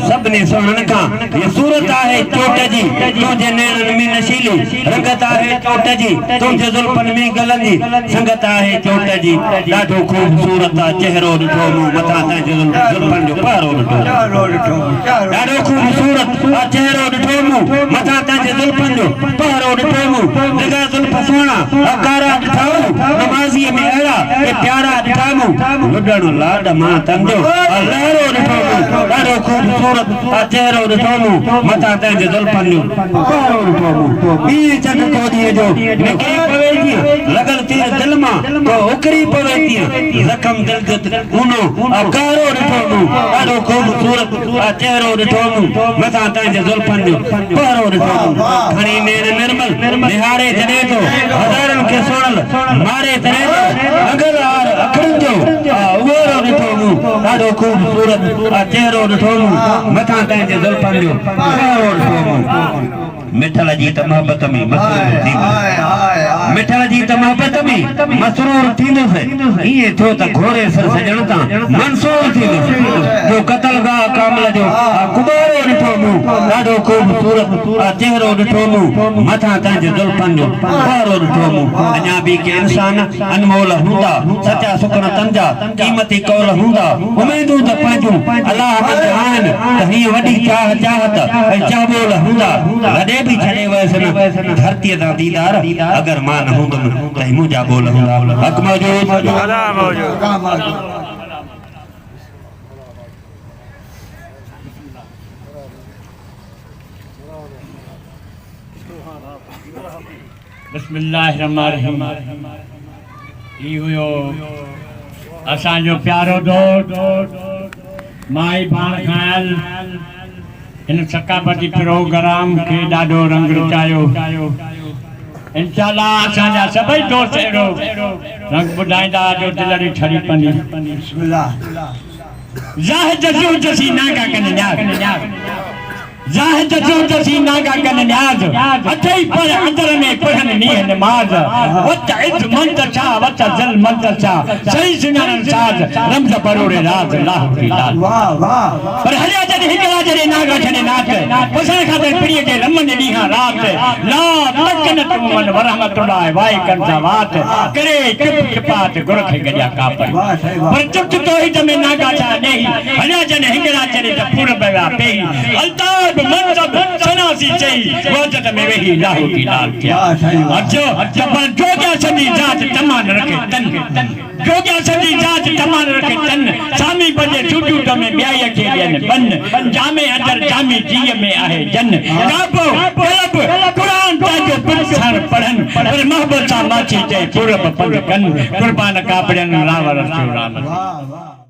सभिनी सुहिणनि खां हीअ सूरत आहे चोट जी तुंहिंजे नेणनि में नशीली रंगत आहे चोट जी तुंहिंजे जुल्फन में गलन जी संगत आहे चोट जी ॾाढो ख़ूबसूरत आहे चहिरो ॾिठो मूं मथां तंहिंजे जुल्फन जो पहरो ॾिठो ॾाढो ख़ूबसूरत आहे चहिरो ॾिठो मूं मथां तंहिंजे जुल्फन जो पहरो ॾिठो मूं निगाह जुल्फ सुहिणा कारा ॾिठा नमाज़ीअ में अहिड़ा प्यारा ॾिठा मूं लुॾणु लाड मां तंजो लहरो ॾिठो मूं ॾाढो ख़ूबसूरत चहिरो ॾिठो मूं मथां तंहिंजे जुल्फन जो पहरो ॾिठो मूं ॿी चंड कोॾीअ जो निकिरी पवे जीअं लॻल तीर दिलि मां तो उकरी पवे तीअं ज़ख़्म दिलि जो ऊनो कारो ॾिठो मूं ॾाढो ख़ूबसूरत चहिरो ॾिठो मूं मथां तंहिंजे जुल्फन जो पहरो ॾिठो मूं खणी नेण निर्मल निहारे जॾहिं थो हज़ारनि खे सुणल मारे तॾहिं अगल आर अखरनि जो उहेरो ॾिठो मूं ॾाढो ख़ूबसूरत चहिरो ॾिठो मूं मथां तंहिंजे जुल्फन जो पहरो ॾिठो मूं मिठल जी त मोहबत में मसरूर थींदुसि मिठल जी त मोहबत में मसरूर थींदुसि ईअं थियो त घोड़े सर सजण तां मंसूर थींदुसि जो क़तलगाह कामिल जो कुबारो ॾिठो मूं ॾाढो ख़ूबसूरत चहिरो ॾिठो मूं मथां तंहिंजे जुल्फन जो पहरो ॾिठो मूं अञा बि के इंसान अनमोल हूंदा सचा सुखण तंजा क़ीमती कौल हूंदा उमेदूं त पंहिंजूं अलाह में आहिनि त हीअ वॾी चाहत ऐं चाबोल हूंदा लॾे भी छड़े वैसे धरती दा दीदार अगर मां न हूंदुमि त मुंहिंजा बोल हूंदा हक़ मौजूद बिस्मिल्लाहिर्रहमानिर्रहीम ई हुयो असांजो प्यारो दोस्त माई भाण खायल इन सकाफती प्रोग्राम के ॾाढो रंग रुचायो इंशाअल्लाह असांजा सभई दोस्त अहिड़ो रंग ॿुधाईंदा जो दिलि ठरी पवंदी बिस्मिल्लाह ज़ाहिद जो जसी नागा कन न्याज़ ज़ाहिद जो जसी नागा कन न्याज़ अथई पर अंदर में पढ़न नीह नमाज वत इज मंत छा वत जल मंत छा सही सुनान साज रमज परोड़े राज लाह की लाल वाह वाह पर हरिया जने हिकड़ा जने नागा छने नाच पसन खातर प्रिय के रमन नीहा रात ला तकन तुम मन रहमतुल्लाह वाई कंसा वात करे चुप चुपात गुरख गया कापर पर चुप तो ही में नागा छा नहीं हरिया जने हिकड़ा जने त पूर बया पे अल्ताफ मंजब सनासी चई वजत में वही लाहू की लाल क्या अचो जबर जो क्या सदी जात तमान रखे तन जो क्या सदी जात तमान रखे तन सामी बजे छुटू तो में ब्याय के लिए बन जामे अंदर जामी जी में आहे जन काबो कलब कुरान ता जो पढ़न पढ़न पर मोहब्बत सा माची चई पूरब पंग कन कुर्बान कापड़न रावर राम वाह वाह